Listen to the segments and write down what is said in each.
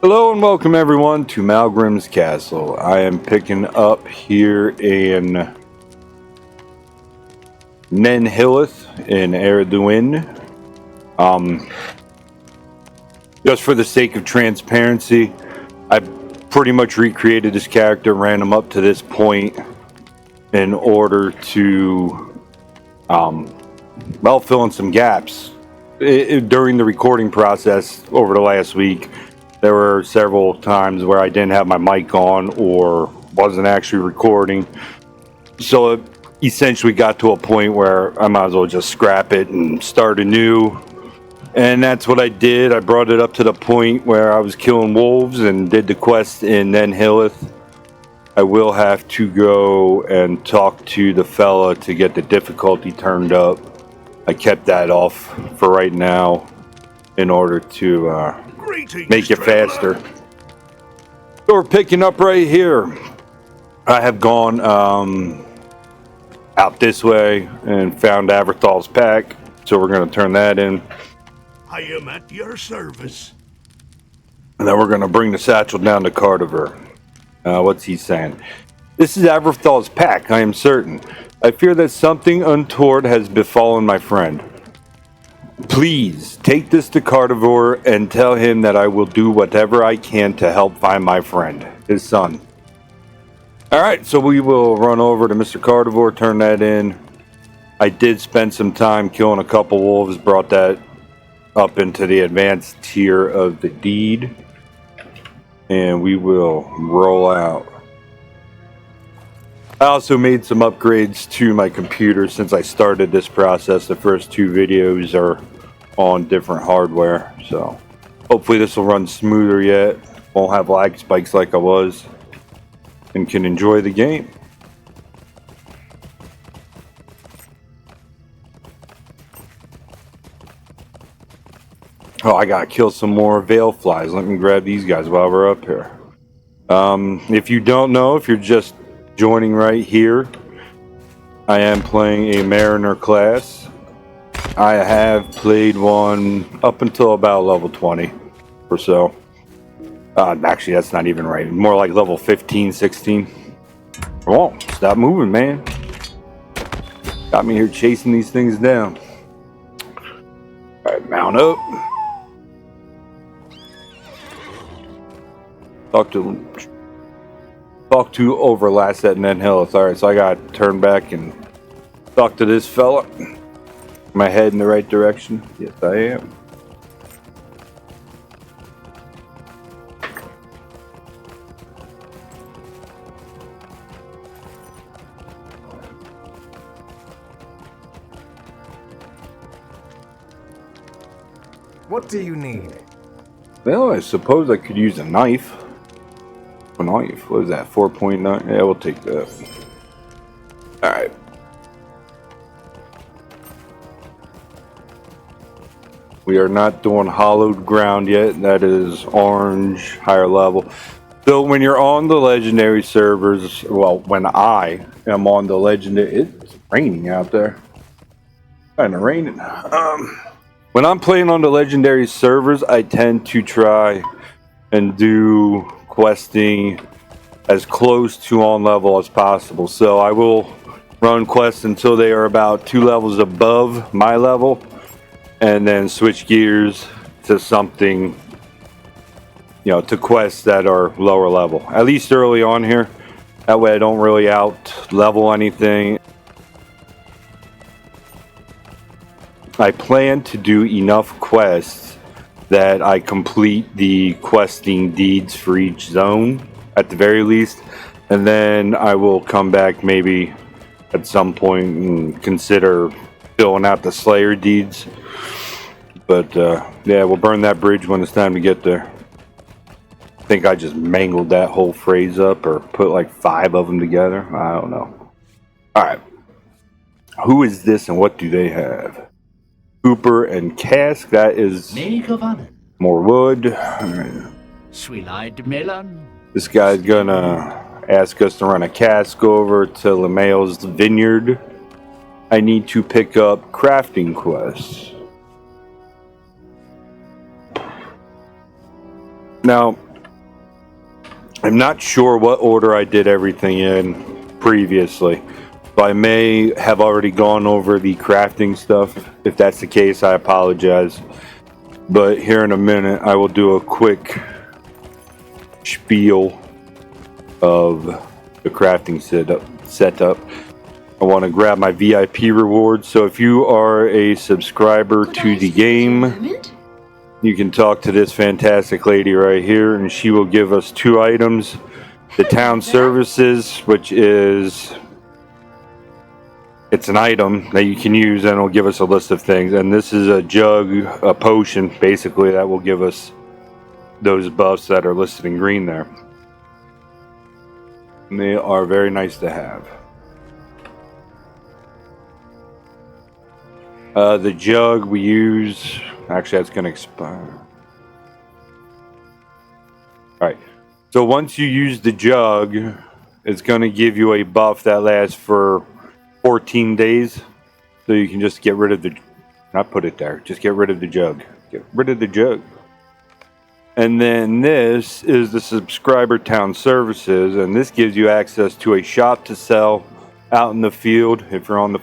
Hello and welcome everyone to Malgrym's Castle. I am picking up here in Nenhillith in Ered Luin. Just for the sake of transparency, I pretty much recreated this character, ran him up to this point in order to, fill in some gaps. During the recording process over the last week, there were several times where I didn't have my mic on or wasn't actually recording. So it essentially got to a point where I might as well just scrap it and start anew. And that's what I did. I brought it up to the point where I was killing wolves and did the quest in Nenhillith. I will have to go and talk to the fella to get the difficulty turned up. I kept that off for right now in order to make it faster. So we're picking up right here. I have gone out this way and found Averthal's pack, so we're going to turn that in. I am at your service. And then we're going to bring the satchel down to Cardiver. What's he saying? This is Averthal's pack, I am certain. I fear that something untoward has befallen my friend. Please, take this to Cardiver and tell him that I will do whatever I can to help find my friend, his son. Alright, so we will run over to Mr. Cardiver, turn that in. I did spend some time killing a couple wolves, brought that up into the advanced tier of the deed. And we will roll out. I also made some upgrades to my computer since I started this process. The first two videos are on different hardware, so hopefully this will run smoother yet. Won't have lag spikes like I was, and can enjoy the game. Oh, I gotta kill some more veil flies. Let me grab these guys while we're up here. If you don't know, if you're just joining right here, I am playing a Mariner class. I have played one up until about level 20 or so. Actually, that's not even right. More like level 15, 16. Come on, stop moving, man. Got me here chasing these things down. Alright, mount up. Talk to Overlast at Nenhillith. Alright, so I gotta turn back and talk to this fella. Am I heading in the right direction? Yes, I am. What do you need? Well, I suppose I could use a knife. A knife? What is that? 4.9? Yeah, we'll take that. Alright. We are not doing hollowed ground yet. That is orange, higher level. So when you're on the legendary servers, well, when I am on the legendary, it's raining out there. Kind of raining. When I'm playing on the legendary servers, I tend to try and do questing as close to on level as possible. So I will run quests until they are about 2 levels above my level, and then switch gears to something, to quests that are lower level, at least early on here. That way I don't really out level anything. I plan to do enough quests that I complete the questing deeds for each zone at the very least, and then I will come back maybe at some point and consider filling out the Slayer deeds. But yeah, we'll burn that bridge when it's time to get there. I think I just mangled that whole phrase up, or put like 5 of them together. I don't know. Alright. Who is this and what do they have? Cooper and Cask. That is more wood. Right. This guy's gonna ask us to run a cask over to Lemail's vineyard. I need to pick up crafting quests. Now, I'm not sure what order I did everything in previously. So I may have already gone over the crafting stuff. If that's the case, I apologize. But here in a minute, I will do a quick spiel of the crafting setup. I want to grab my VIP rewards. So if you are a subscriber to the game, you can talk to this fantastic lady right here, and she will give us 2 items. The town services, which is... it's an item that you can use, and it'll give us a list of things. And this is a jug, a potion, basically, that will give us those buffs that are listed in green there. And they are very nice to have. The jug we use... actually, that's going to expire. Alright. So once you use the jug, it's going to give you a buff that lasts for 14 days. So you can just get rid of the... not put it there. Just get rid of the jug. Get rid of the jug. And then this is the subscriber town services. And this gives you access to a shop to sell out in the field. If you're on the,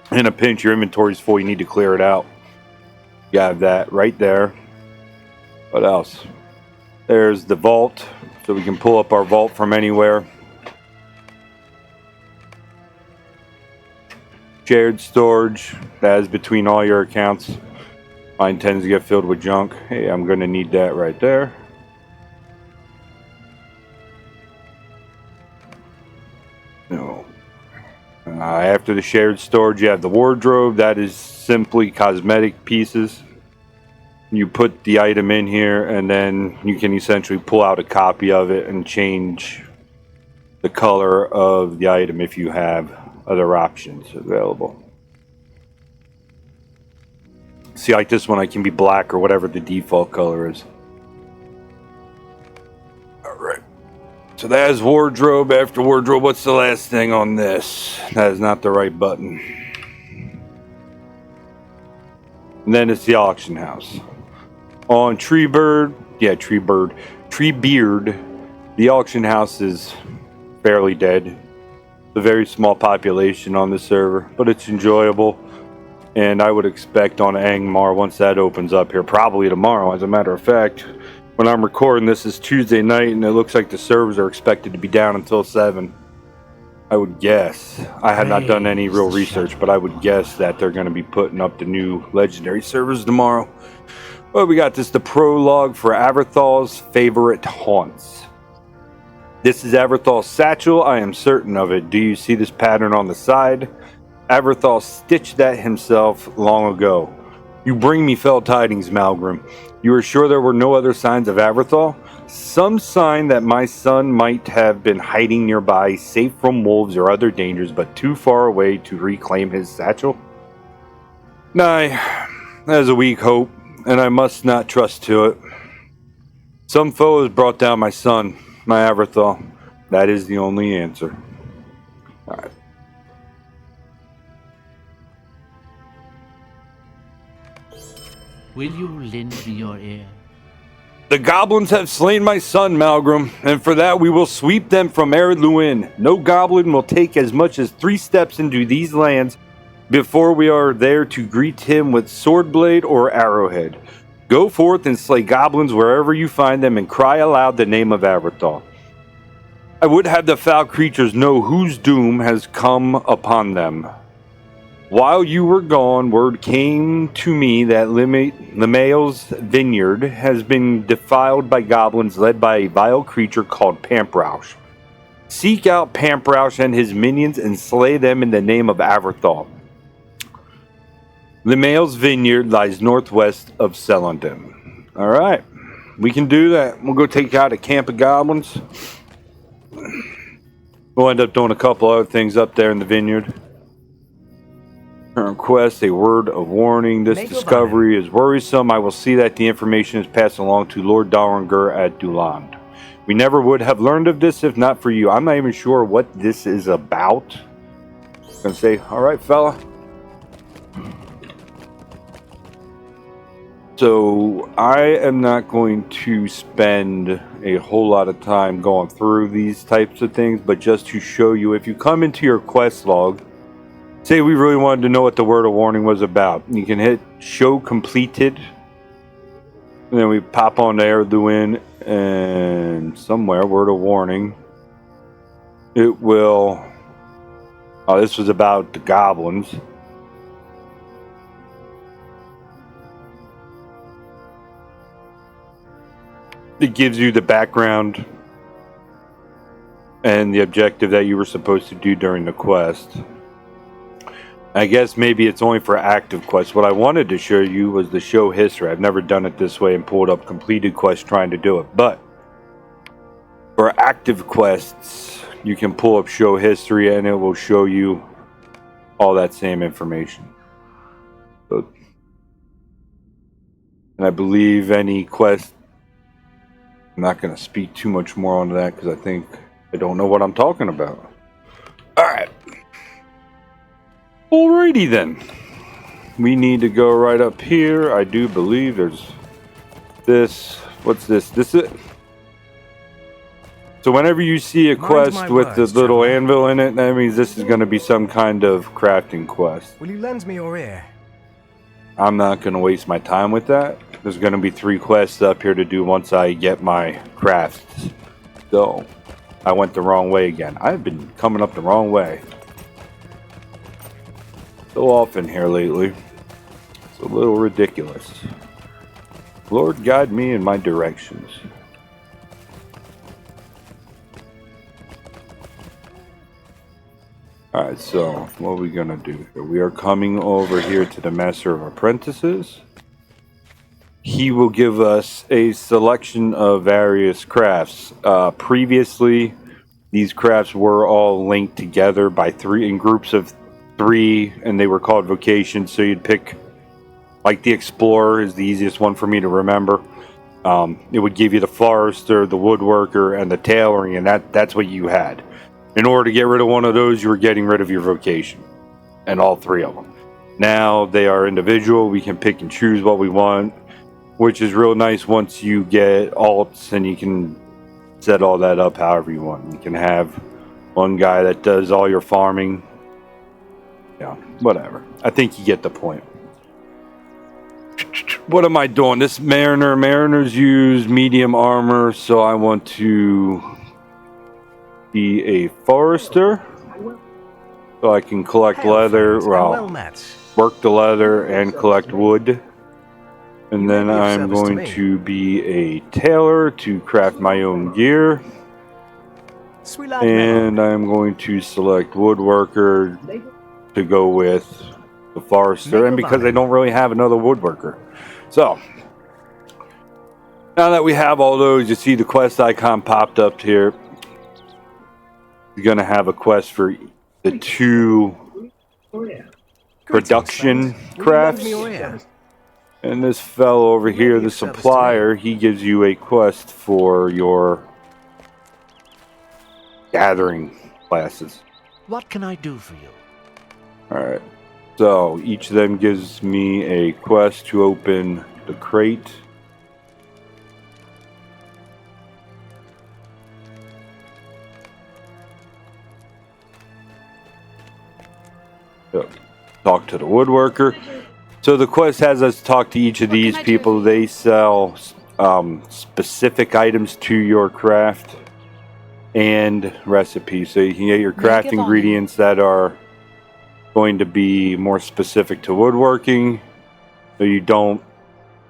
in a pinch, your inventory's full, you need to clear it out. You have that right there. What else? There's the vault, so we can pull up our vault from anywhere. Shared storage, that is between all your accounts. Mine tends to get filled with junk. Hey, I'm going to need that right there. No. After the shared storage, you have the wardrobe. That is simply cosmetic pieces. You put the item in here, and then you can essentially pull out a copy of it and change the color of the item if you have other options available. See, like this one, I can be black or whatever the default color is. Alright. So that is wardrobe. After wardrobe, what's the last thing on this? That is not the right button. And then it's the auction house. On Treebeard, the auction house is fairly dead. It's a very small population on the server, but it's enjoyable. And I would expect on Angmar, once that opens up here, probably tomorrow, as a matter of fact. When I'm recording this is Tuesday night, and it looks like the servers are expected to be down until 7. I would guess. I have not done any real research, but I would guess that they're going to be putting up the new legendary servers tomorrow. Well, we got this, the prologue for Averthal's favorite haunts. This is Averthal's satchel. I am certain of it. Do you see this pattern on the side? Averthal stitched that himself long ago. You bring me fell tidings, Malgrymn. You are sure there were no other signs of Averthal? Some sign that my son might have been hiding nearby, safe from wolves or other dangers, but too far away to reclaim his satchel? Nay, that is a weak hope, and I must not trust to it. Some foe has brought down my son, my Averthal. That is the only answer. Alright. Will you lend me your ear? The goblins have slain my son, Malgrymn, and for that we will sweep them from Ered Luin. No goblin will take as much as 3 steps into these lands before we are there to greet him with swordblade or arrowhead. Go forth and slay goblins wherever you find them and cry aloud the name of Averthal. I would have the foul creatures know whose doom has come upon them. While you were gone, word came to me that Lemael's vineyard has been defiled by goblins led by a vile creature called Pamprausch. Seek out Pamprausch and his minions and slay them in the name of Averthal. Lemael's vineyard lies northwest of Celondin. Alright, we can do that. We'll go take out a camp of goblins. We'll end up doing a couple other things up there in the vineyard. Request a word of warning. This discovery is worrisome. I will see that the information is passed along to Lord Dalringer at Duland. We never would have learned of this if not for you. I'm not even sure what this is about. I'm gonna say, all right, fella. So I am not going to spend a whole lot of time going through these types of things, but just to show you, if you come into your quest log, say we really wanted to know what the word of warning was about, you can hit show completed, and then we pop on to Ered Luin, and somewhere, word of warning, it will, oh, this was about the goblins. It gives you the background and the objective that you were supposed to do during the quest. I guess maybe it's only for active quests. What I wanted to show you was the show history. I've never done it this way and pulled up completed quests trying to do it. But for active quests, you can pull up show history and it will show you all that same information. So, and I believe any quest, I'm not going to speak too much more on that because I don't know what I'm talking about. Alright. Alrighty then. We need to go right up here. I do believe there's this. What's this? This is. So whenever you see a quest with the little anvil in it, that means this is going to be some kind of crafting quest. Will you lend me your ear? I'm not going to waste my time with that. There's going to be 3 quests up here to do once I get my crafts. So, I went the wrong way again. I've been coming up the wrong way so often here lately. It's a little ridiculous. Lord, guide me in my directions. Alright, so what are we going to do here? We are coming over here to the Master of Apprentices. He will give us a selection of various crafts. Previously, these crafts were all linked together by 3 in groups of 3, and they were called vocations. So you'd pick, like the Explorer is the easiest one for me to remember. It would give you the Forester, the Woodworker, and the Tailoring, and that's what you had. In order to get rid of one of those, you were getting rid of your vocation, and all 3 of them. Now they are individual. We can pick and choose what we want, which is real nice once you get alts and you can set all that up however you want. You can have one guy that does all your farming. Yeah, whatever. I think you get the point. What am I doing? This Mariners use medium armor, so I want to be a forester. So I can collect leather, work the leather and collect wood. And then I'm going to be a tailor to craft my own gear. And I'm going to select woodworker to go with the forester. And because I don't really have another woodworker. So, now that we have all those, you see the quest icon popped up here. You're going to have a quest for the 2 production crafts. And this fellow over here, the supplier, he gives you a quest for your gathering classes. What can I do for you? Alright. So, each of them gives me a quest to open the crate. So, talk to the woodworker. So the quest has us talk to each of these people. They sell specific items to your craft and recipes. So you can get your craft ingredients that are going to be more specific to woodworking. So you don't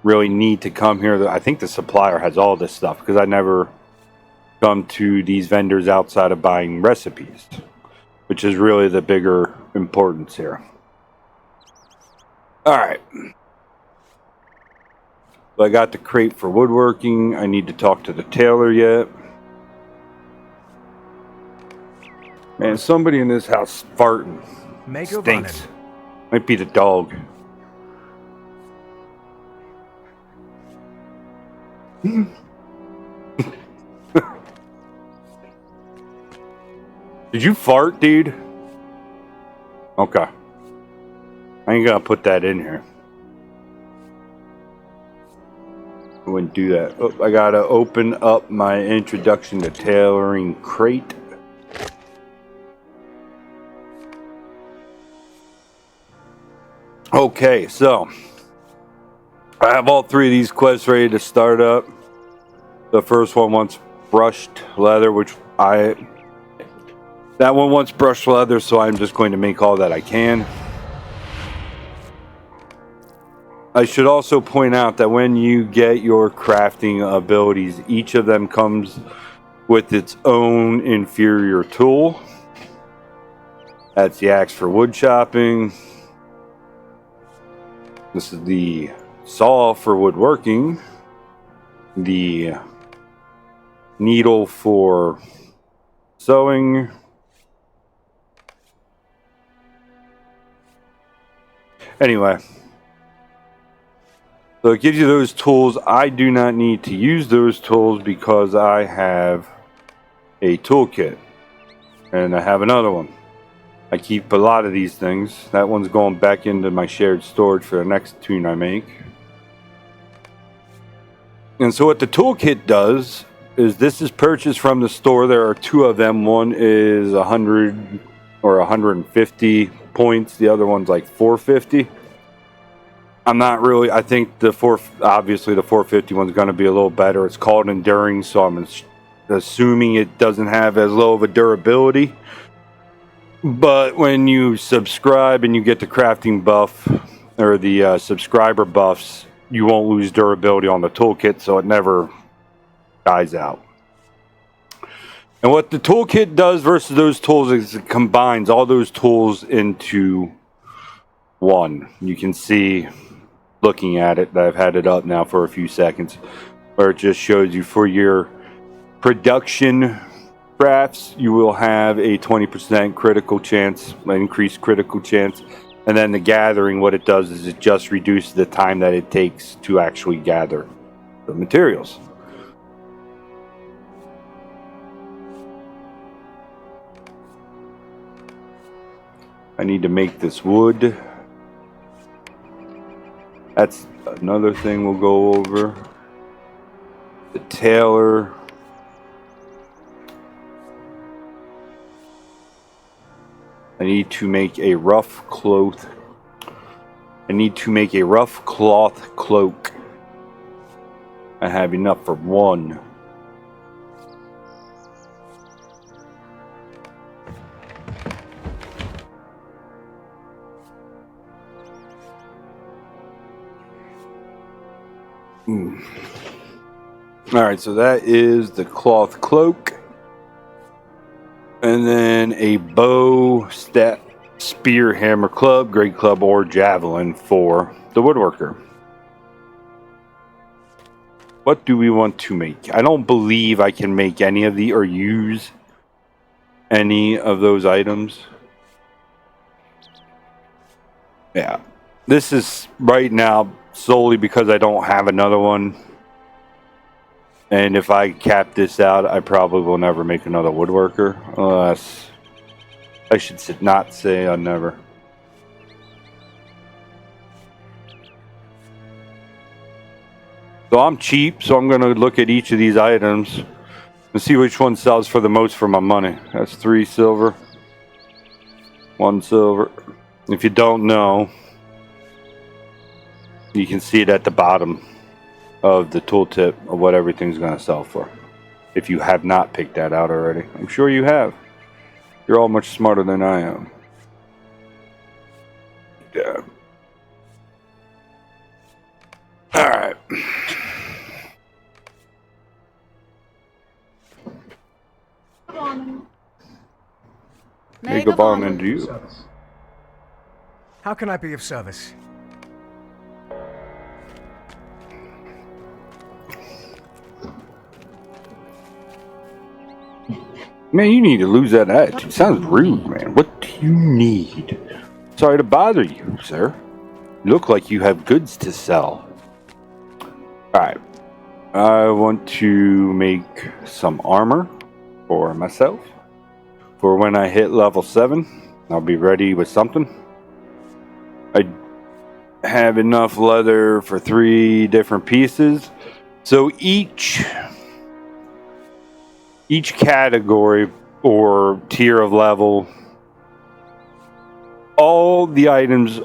really need to come here. I think the supplier has all this stuff because I never come to these vendors outside of buying recipes, which is really the bigger importance here. Alright. So I got the crate for woodworking. I need to talk to the tailor yet. Man, somebody in this house farting. Stinks. Might be the dog. Did you fart, dude? Okay. I ain't gonna put that in here. I wouldn't do that. Oh, I gotta open up my introduction to tailoring crate. Okay, so I have all three of these quests ready to start up. The first one wants brushed leather, that one wants brushed leather, so I'm just going to make all that I can. I should also point out that when you get your crafting abilities, each of them comes with its own inferior tool. That's the axe for wood chopping. This is the saw for woodworking. The needle for sewing. Anyway. So it gives you those tools. I do not need to use those tools because I have a toolkit. And I have another one. I keep a lot of these things. That one's going back into my shared storage for the next tune I make. And so what the toolkit does is this is purchased from the store. There are two of them. One is 100 or 150 points. The other one's like 450. I think obviously the 450 one's going to be a little better. It's called Enduring, so I'm assuming it doesn't have as low of a durability. But when you subscribe and you get the crafting buff, or the subscriber buffs, you won't lose durability on the toolkit, so it never dies out. And what the toolkit does versus those tools is it combines all those tools into one. You can see, looking at it, that I've had it up now for a few seconds, where it just shows you for your production crafts, you will have a 20% critical chance, an increased critical chance. And then the gathering, what it does is it just reduces the time that it takes to actually gather the materials. I need to make this wood. That's another thing we'll go over. The tailor. I need to make a rough cloth. I need to make a rough cloth cloak. I have enough for one. Alright, so that is the cloth cloak. And then a bow, spear, hammer, club, great club, or javelin for the woodworker. What do we want to make? I don't believe I can make any of the or use any of those items. Yeah. This is right now solely because I don't have another one. And if I cap this out, I probably will never make another woodworker. Unless I should not say I never. So I'm cheap, so I'm going to look at each of these items and see which one sells for the most for my money. That's 3 silver. 1 silver. If you don't know, you can see it at the bottom of the tooltip of what everything's going to sell for. If you have not picked that out already. I'm sure you have. You're all much smarter than I am. Yeah. Alright. Hey, good morning to you. How can I be of service? Man, you need to lose that attitude. Sounds rude, man. What do you need? Sorry to bother you, sir. You look like you have goods to sell. Alright. I want to make some armor for myself. For when I hit level 7, I'll be ready with something. I have enough leather for 3 different pieces. So each category or tier of level, all the items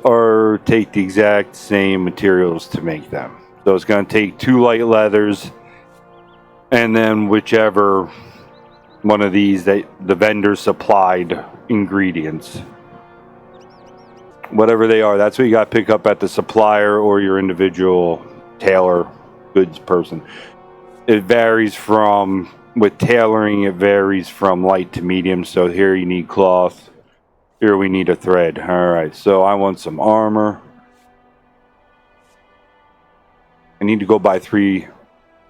take the exact same materials to make them. So it's going to take 2 light leathers, and then whichever one of these that the vendor supplied ingredients, whatever they are, that's what you got to pick up at the supplier or your individual tailor goods person. It varies with tailoring, it varies from light to medium. So here you need cloth, here we need a thread. All right, so I want some armor. I need to go buy 3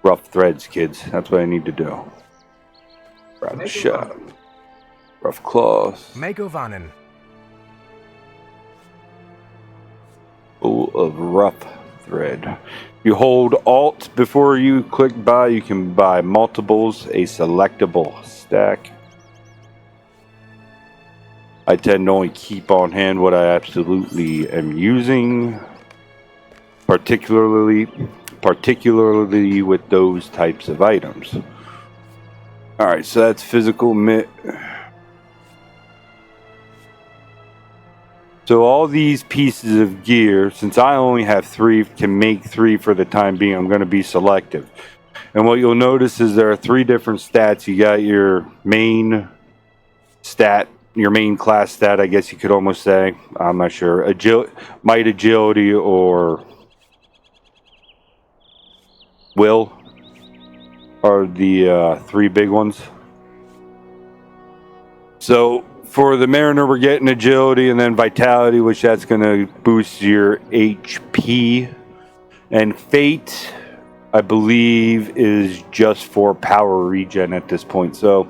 rough threads, kids. That's what I need to do. Rough shot, rough cloth. Megovanen. Full of rough thread. You hold Alt before you click buy. You can buy multiples, a selectable stack. I tend to only keep on hand what I absolutely am using, particularly with those types of items. All right, so that's physical mit. So all these pieces of gear, since I only have 3, can make 3 for the time being, I'm going to be selective. And what you'll notice is there are 3 different stats. You got your main stat, your main class stat, I guess you could almost say. I'm not sure. Might, agility, or will are the 3 big ones. So for the Mariner, we're getting agility and then vitality, which that's going to boost your HP. And fate, I believe, is just for power regen at this point. So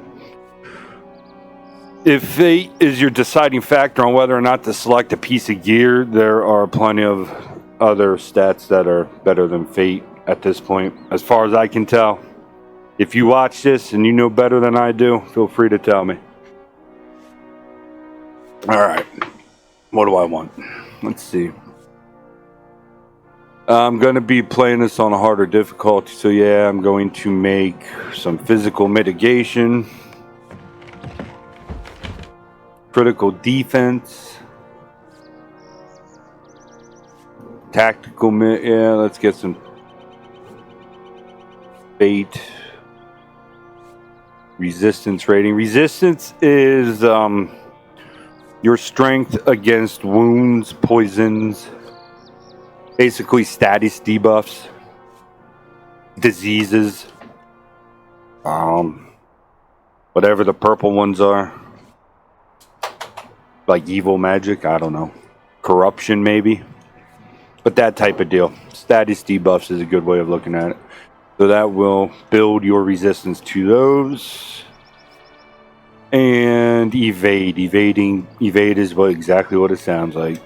if fate is your deciding factor on whether or not to select a piece of gear, there are plenty of other stats that are better than fate at this point, as far as I can tell. If you watch this and you know better than I do, feel free to tell me. All right, what do I want? Let's see. I'm going to be playing this on a harder difficulty, so yeah, I'm going to make some physical mitigation, critical defense, tactical yeah, let's get some fate, resistance rating. Resistance is your strength against wounds, poisons, basically status debuffs, diseases, whatever the purple ones are, like evil magic, I don't know, corruption maybe, but that type of deal. Status debuffs is a good way of looking at it. So that will build your resistance to those. And evade is exactly what it sounds like.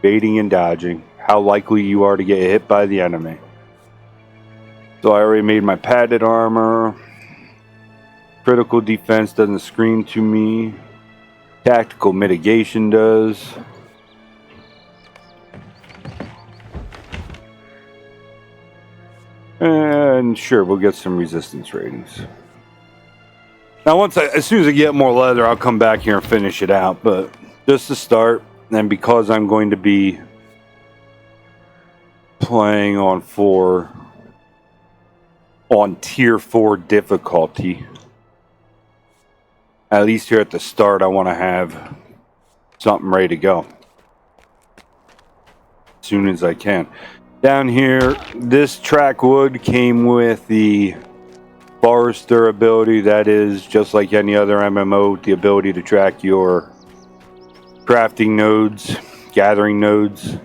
Evading and dodging, how likely you are to get hit by the enemy. So I already made my padded armor. Critical defense doesn't scream to me. Tactical mitigation does. And sure, we'll get some resistance ratings. Now, as soon as I get more leather, I'll come back here and finish it out. But just to start, and because I'm going to be playing on tier 4 difficulty, at least here at the start, I want to have something ready to go as soon as I can. Down here, this track wood came with the Forester ability. That is, just like any other MMO, the ability to track your crafting nodes, gathering nodes.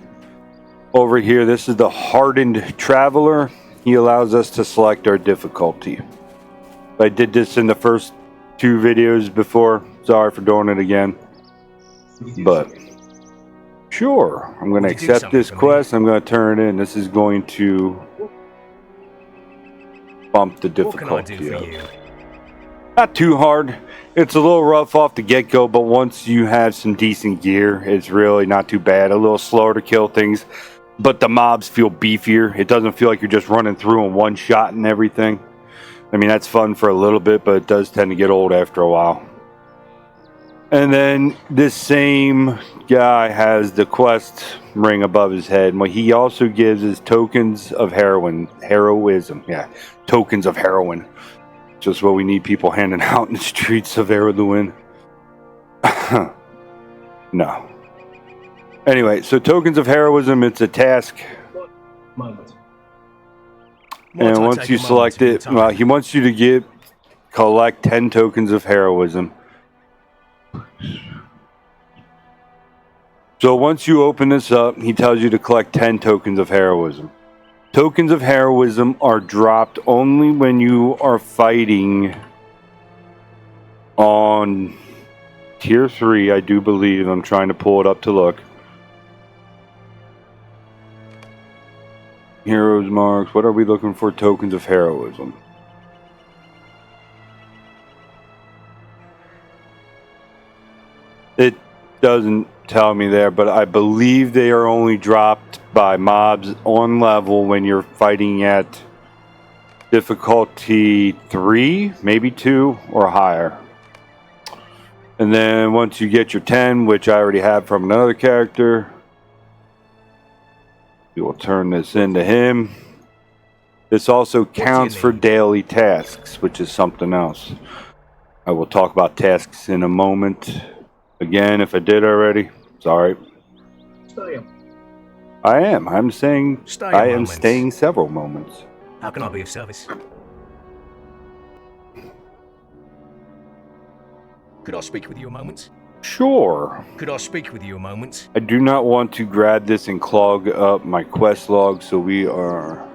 Over here, this is the Hardened Traveler. He allows us to select our difficulty. I did this in the first 2 videos before. Sorry for doing it again. But sure, I'm going to accept this quest. I'm going to turn it in. This is going to bump the difficulty up. Not too hard. It's a little rough off the get-go, but once you have some decent gear, it's really not too bad. A little slower to kill things. but the mobs feel beefier. It doesn't feel like you're just running through in one shot and everything. I mean, that's fun for a little bit, but it does tend to get old after a while. And then this same guy has the quest ring above his head. And what he also gives is tokens of heroism. Yeah, tokens of heroin. Just what we need people handing out in the streets of Ered Luin. No. Anyway, so tokens of heroism, it's a task. Moment. And once you select it, well, he wants you to collect 10 tokens of heroism. So once you open this up, he tells you to collect 10 tokens of heroism. Tokens of heroism are dropped only when you are fighting on tier 3, I do believe. I'm trying to pull it up to look. Heroes marks. What are we looking for? Tokens of heroism. It doesn't tell me there, but I believe they are only dropped by mobs on level when you're fighting at difficulty 3, maybe 2, or higher. And then once you get your 10, which I already have from another character, we will turn this into him. This also counts for daily tasks, which is something else. I will talk about tasks in a moment. Again, if I did already, sorry. I am. I'm saying I am staying several moments. How can I be of service? Could I speak with you a moment? Sure. Could I speak with you a moment? I do not want to grab this and clog up my quest log, so we are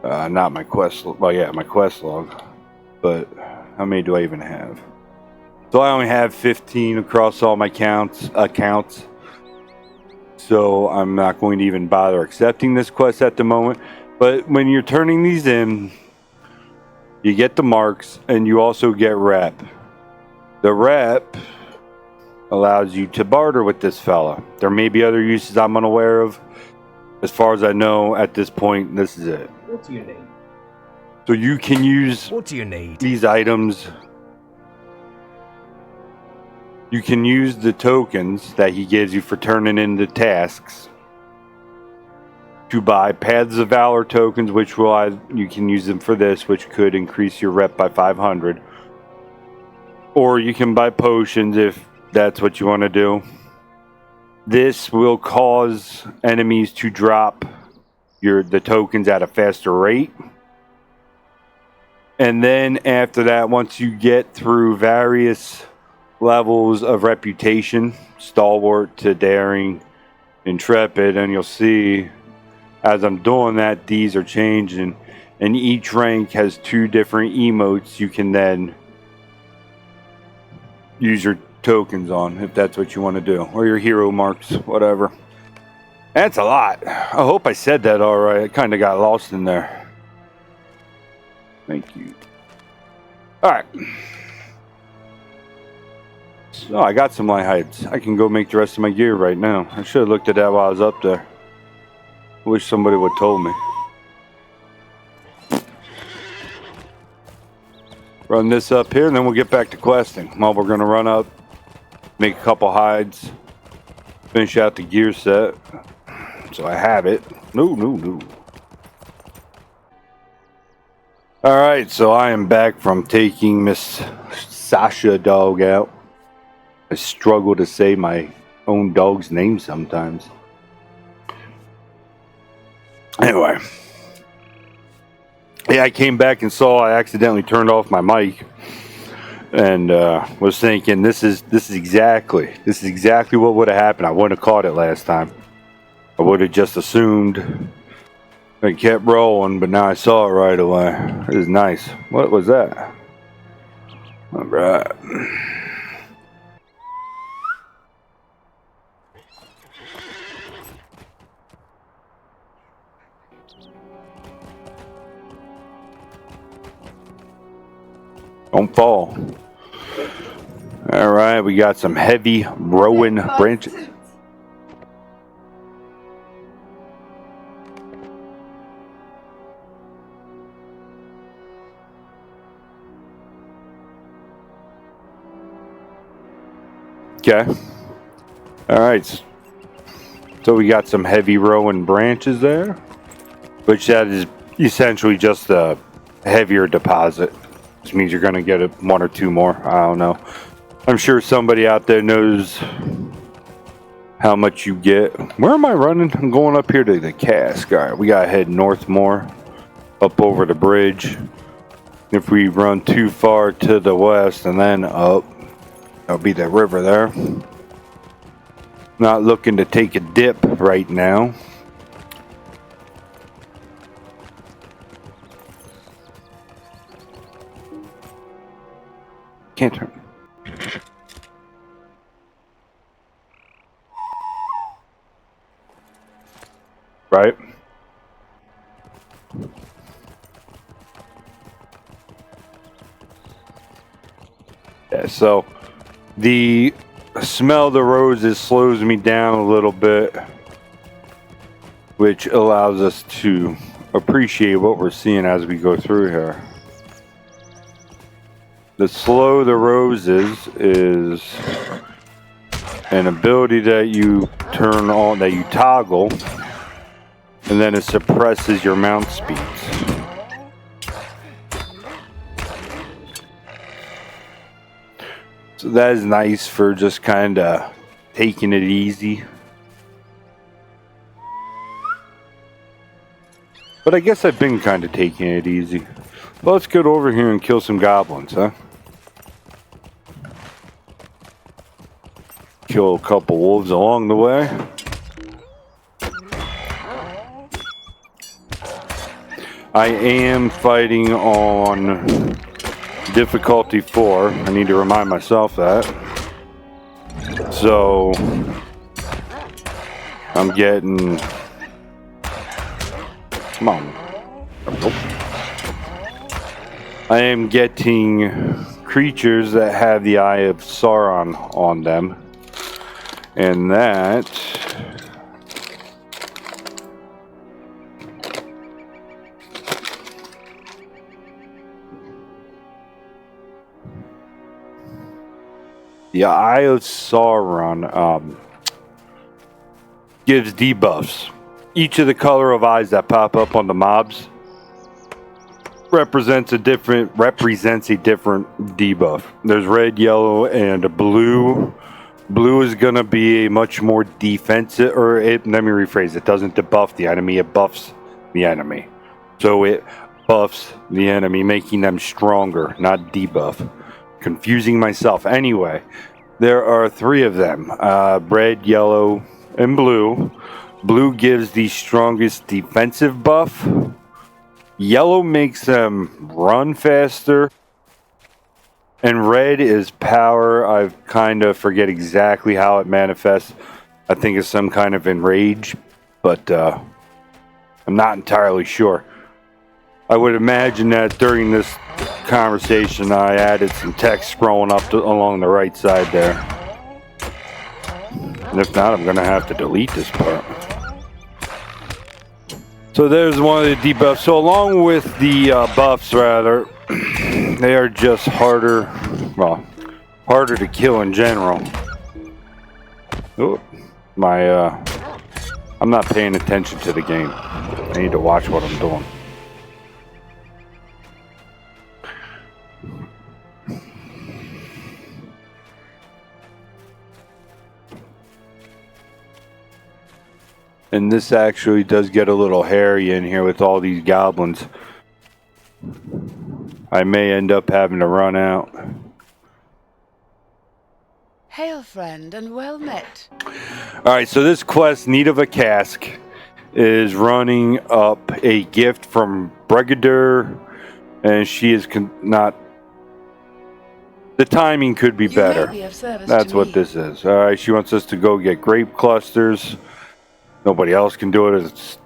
not my quest. Well, yeah, my quest log. But how many do I even have? So I only have 15 across all my accounts. So I'm not going to even bother accepting this quest at the moment. But when you're turning these in, you get the marks and you also get rep. The rep allows you to barter with this fella. There may be other uses I'm unaware of. As far as I know at this point, this is it. What do you need? So you can use these items. You can use the tokens that he gives you for turning in the tasks to buy Paths of Valor tokens, which you can use them for this, which could increase your rep by 500. Or you can buy potions if that's what you want to do. This will cause enemies to drop the tokens at a faster rate. And then after that, once you get through various levels of reputation, stalwart to daring, intrepid, and you'll see as I'm doing that, these are changing, and each rank has 2 different emotes you can then use your tokens on if that's what you want to do, or your hero marks, whatever. That's a lot. I hope I said that all right. I kind of got lost in there. Thank you. All right. So I got some light heights. I can go make the rest of my gear right now. I should have looked at that while I was up there. I wish somebody would have told me. Run this up here, and then we'll get back to questing. Well, we're going to run up, make a couple hides, finish out the gear set. So I have it. No. All right, so I am back from taking Miss Sasha dog out. I struggle to say my own dog's name sometimes. Anyway. Yeah, I came back and saw I accidentally turned off my mic. And was thinking this is exactly what would have happened. I wouldn't have caught it last time. I would have just assumed and kept rolling, but now I saw it right away. It is nice. What was that? All right. Don't fall. All right, we got some heavy rowan branches. Okay. All right. So we got some heavy rowan branches there, which that is essentially just a heavier deposit. Which means you're going to get one or two more. I don't know. I'm sure somebody out there knows how much you get. Where am I running? I'm going up here to the cask. All right, we got to head north more, up over the bridge. If we run too far to the west and then up, that'll be the river there. Not looking to take a dip right now. Can't turn. Right? Yeah, so the smell of the roses slows me down a little bit, which allows us to appreciate what we're seeing as we go through here. The slow the roses is an ability that you turn on, that you toggle, and then it suppresses your mount speeds. So that is nice for just kind of taking it easy. But I guess I've been kind of taking it easy. Well, let's get over here and kill some goblins, huh? Kill a couple wolves along the way. I am fighting on difficulty 4. I need to remind myself that. So I'm getting... Come on. I am getting creatures that have the Eye of Sauron on them. And that... The Eye of Sauron gives debuffs. Each of the color of eyes that pop up on the mobs represents a different debuff. There's red, yellow, and a blue. Blue is gonna be a much more defensive, let me rephrase. It doesn't debuff the enemy; it buffs the enemy. So it buffs the enemy, making them stronger, not debuff. Confusing myself. Anyway, there are 3 of them: red, yellow, and blue. Blue gives the strongest defensive buff. Yellow makes them run faster. And red is power. I kind of forget exactly how it manifests. I think it's some kind of enrage, but I'm not entirely sure. I would imagine that during this conversation I added some text scrolling up along the right side there. And if not, I'm going to have to delete this part. So there's one of the debuffs. So along with the buffs, rather, they are just harder to kill in general. Ooh, I'm not paying attention to the game. I need to watch what I'm doing. And this actually does get a little hairy in here with all these goblins. I may end up having to run out. Hail, friend, and well met. Alright, so this quest, Need of a Cask, is running up a gift from Brigadier, and she is not... The timing could be better. That's what this is. Alright, she wants us to go get grape clusters. Nobody else can do it. It's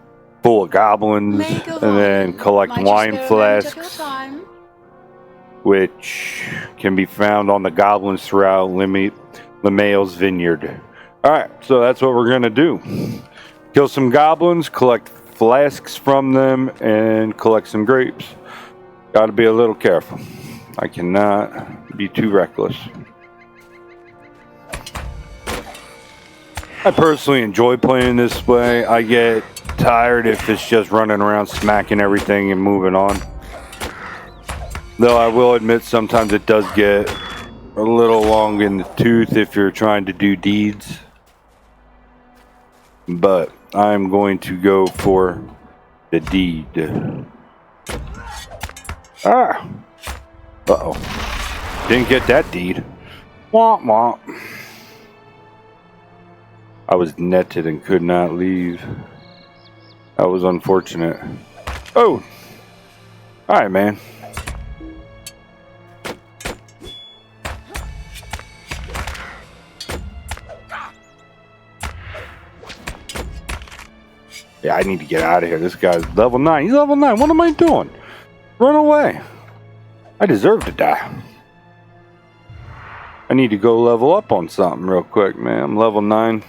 full of goblins. And then collect wine flasks, which can be found on the goblins throughout LeMail's vineyard. Alright, so that's what we're going to do. Kill some goblins, collect flasks from them, and collect some grapes. Got to be a little careful. I cannot be too reckless. I personally enjoy playing this way. I get tired if it's just running around smacking everything and moving on. Though I will admit sometimes it does get a little long in the tooth if you're trying to do deeds. But I'm going to go for the deed. Ah! Uh-oh. Didn't get that deed. Womp womp. I was netted and could not leave. That was unfortunate. Oh! Alright, man. Yeah, I need to get out of here. This guy's level 9. He's level 9. What am I doing? Run away. I deserve to die. I need to go level up on something real quick, man. I'm level 9.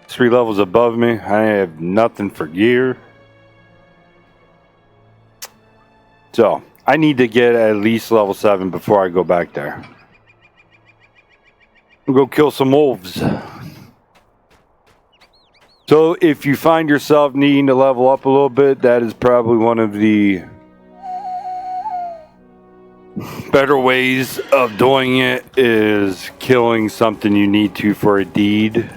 3 levels above me. I have nothing for gear. So, I need to get at least level 7 before I go back there. I'll go kill some wolves. So, if you find yourself needing to level up a little bit, that is probably one of the better ways of doing it, is killing something you need to for a deed.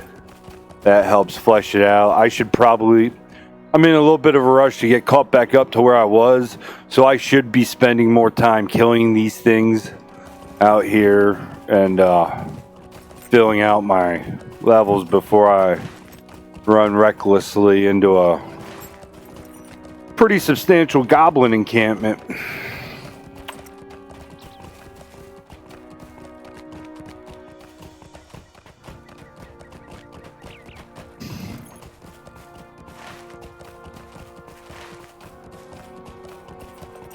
That helps flesh it out. I'm in a little bit of a rush to get caught back up to where I was, so I should be spending more time killing these things out here and filling out my levels before I run recklessly into a pretty substantial goblin encampment.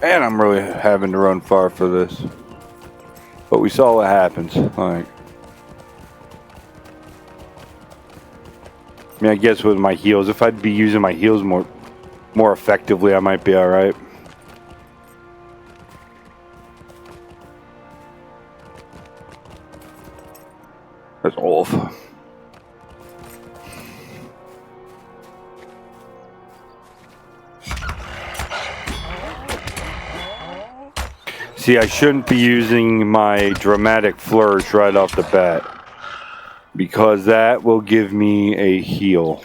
And I'm really having to run far for this. But we saw what happens. Like, I mean, I guess with my heals, if I'd be using my heals more effectively, I might be alright. That's Wolf. See, I shouldn't be using my dramatic flourish right off the bat, because that will give me a heal.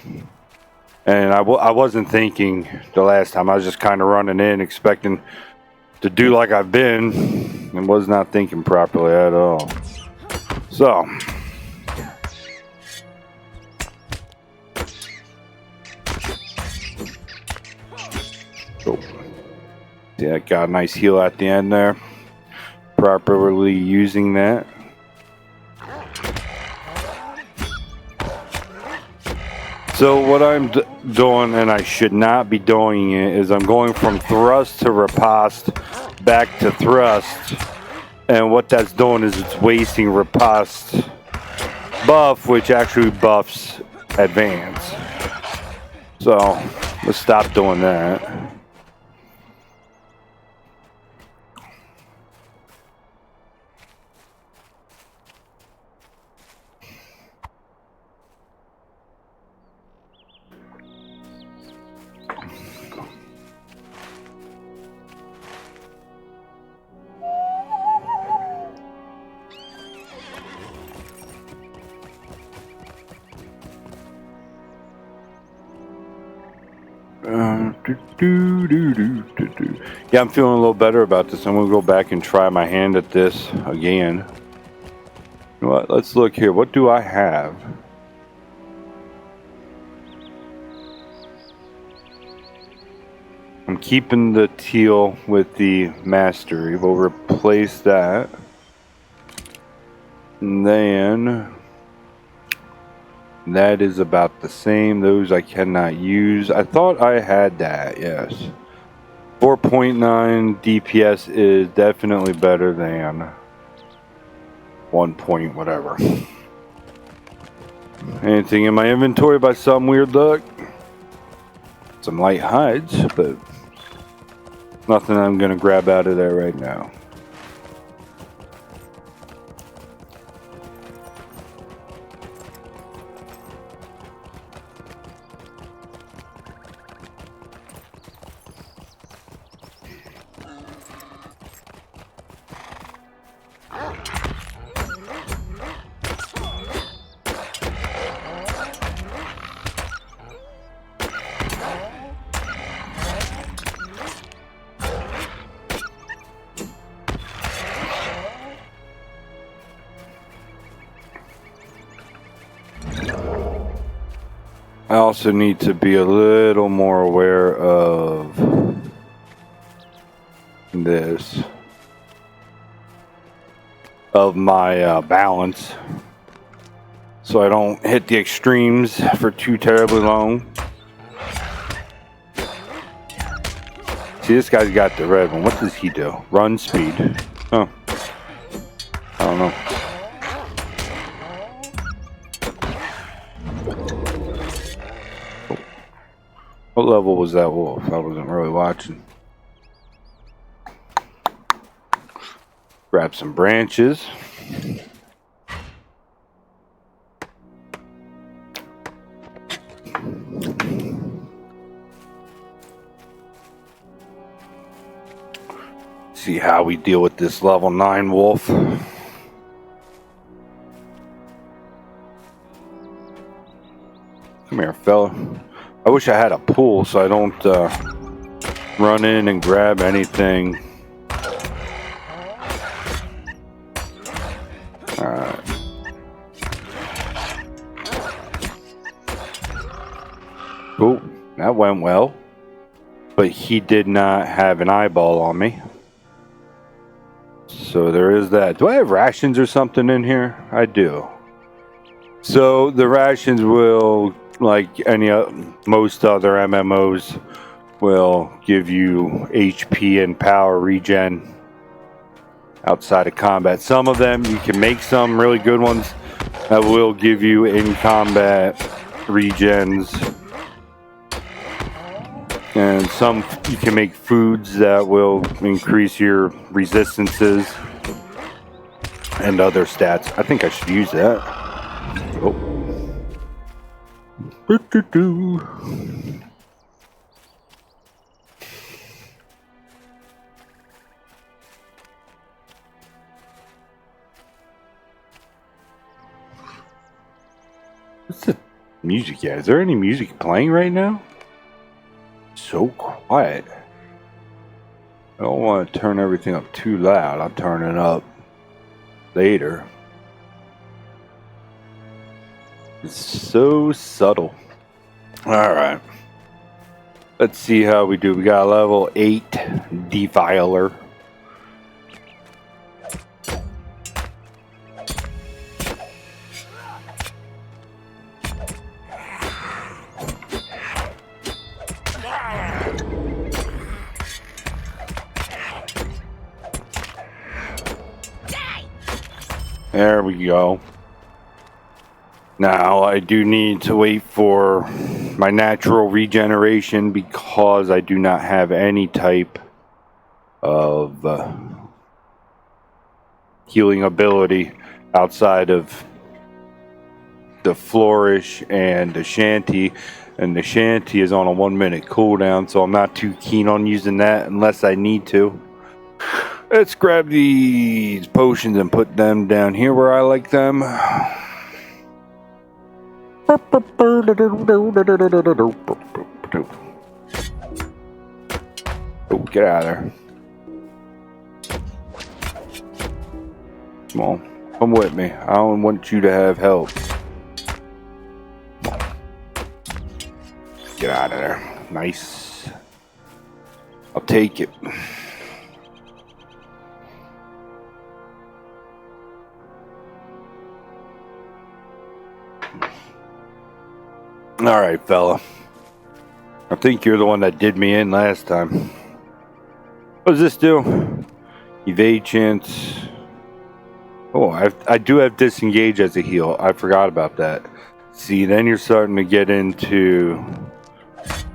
And I wasn't thinking the last time. I was just kind of running in expecting to do like I've been, and was not thinking properly at all. So yeah, got a nice heal at the end there. Properly using that. So what I'm doing, and I should not be doing it, is I'm going from thrust to riposte back to thrust. And what that's doing is it's wasting riposte buff, which actually buffs advance. So let's stop doing that. Yeah, I'm feeling a little better about this. I'm going to go back and try my hand at this again. You know what? Let's look here. What do I have? I'm keeping the teal with the mastery. We'll replace that. And then that is about the same. Those I cannot use. I thought I had that, yes. 4.9 DPS is definitely better than 1 point whatever. Anything in my inventory by some weird luck? Some light hides, but nothing I'm going to grab out of there right now. I also need to be a little more aware of this, of my balance, so I don't hit the extremes for too terribly long. See, this guy's got the red one. What does he do? Run speed. Huh. I don't know. What level was that wolf? I wasn't really watching. Grab some branches. See how we deal with this level 9 wolf. Come here, fella. I wish I had a pool so I don't run in and grab anything. Alright. Oh, that went well. But he did not have an eyeball on me. So there is that. Do I have rations or something in here? I do. So the rations will, like most other MMOs, will give you HP and power regen outside of combat. Some of them, you can make some really good ones that will give you in combat regens. And some you can make foods that will increase your resistances and other stats. I think I should use that. Oh. What's the music at? Is there any music playing right now? So quiet. I don't want to turn everything up too loud. I'll turn it up later. It's so subtle. Alright. Let's see how we do. We got a level 8 Defiler. There we go. Now I do need to wait for my natural regeneration because I do not have any type of healing ability outside of the Flourish and the Shanty. And the Shanty is on a 1-minute cooldown, so I'm not too keen on using that unless I need to. Let's grab these potions and put them down here where I like them. Oh, get out of there. Come on, come with me. I don't want you to have help. Get out of there. Nice. I'll take it. Alright, fella. I think you're the one that did me in last time. What does this do? Evade chance. Oh, I do have disengage as a heal. I forgot about that. See, then you're starting to get into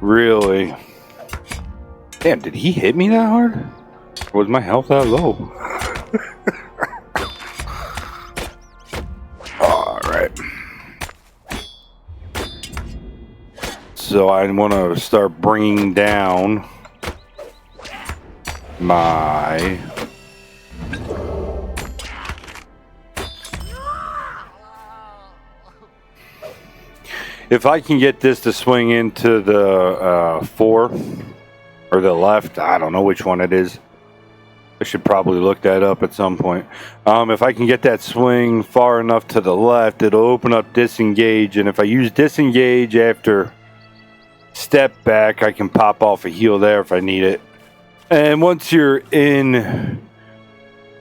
really... Damn, did he hit me that hard? Or was my health that low? Alright. So I want to start bringing down my... If I can get this to swing into the 4 or the left, I don't know which one it is. I should probably look that up at some point. If I can get that swing far enough to the left, it'll open up disengage, and if I use disengage after step back, I can pop off a heal there if I need it. And once you're in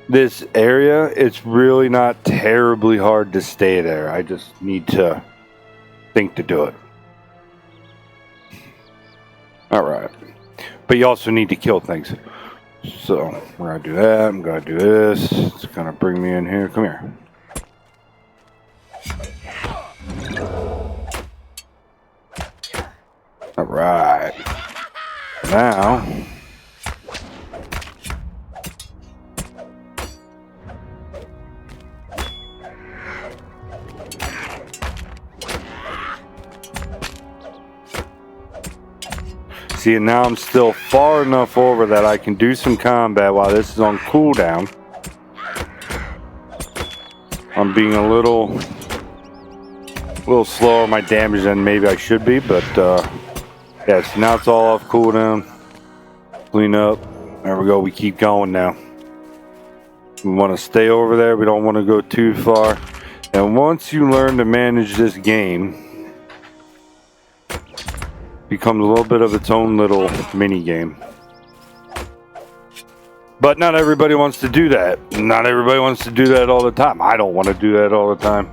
this area, it's really not terribly hard to stay there. I just need to think to do it. Alright. But you also need to kill things. So, we're going to do that. I'm going to do this. It's going to bring me in here. Come here. Alright. Now... See, and now I'm still far enough over that I can do some combat while this is on cooldown. I'm being a little slower on my damage than maybe I should be, but yes, now it's all off cooldown. Clean up. There we go. We keep going now. We want to stay over there. We don't want to go too far. And once you learn to manage this game, becomes a little bit of its own little mini game. But not everybody wants to do that. Not everybody wants to do that all the time. I don't want to do that all the time.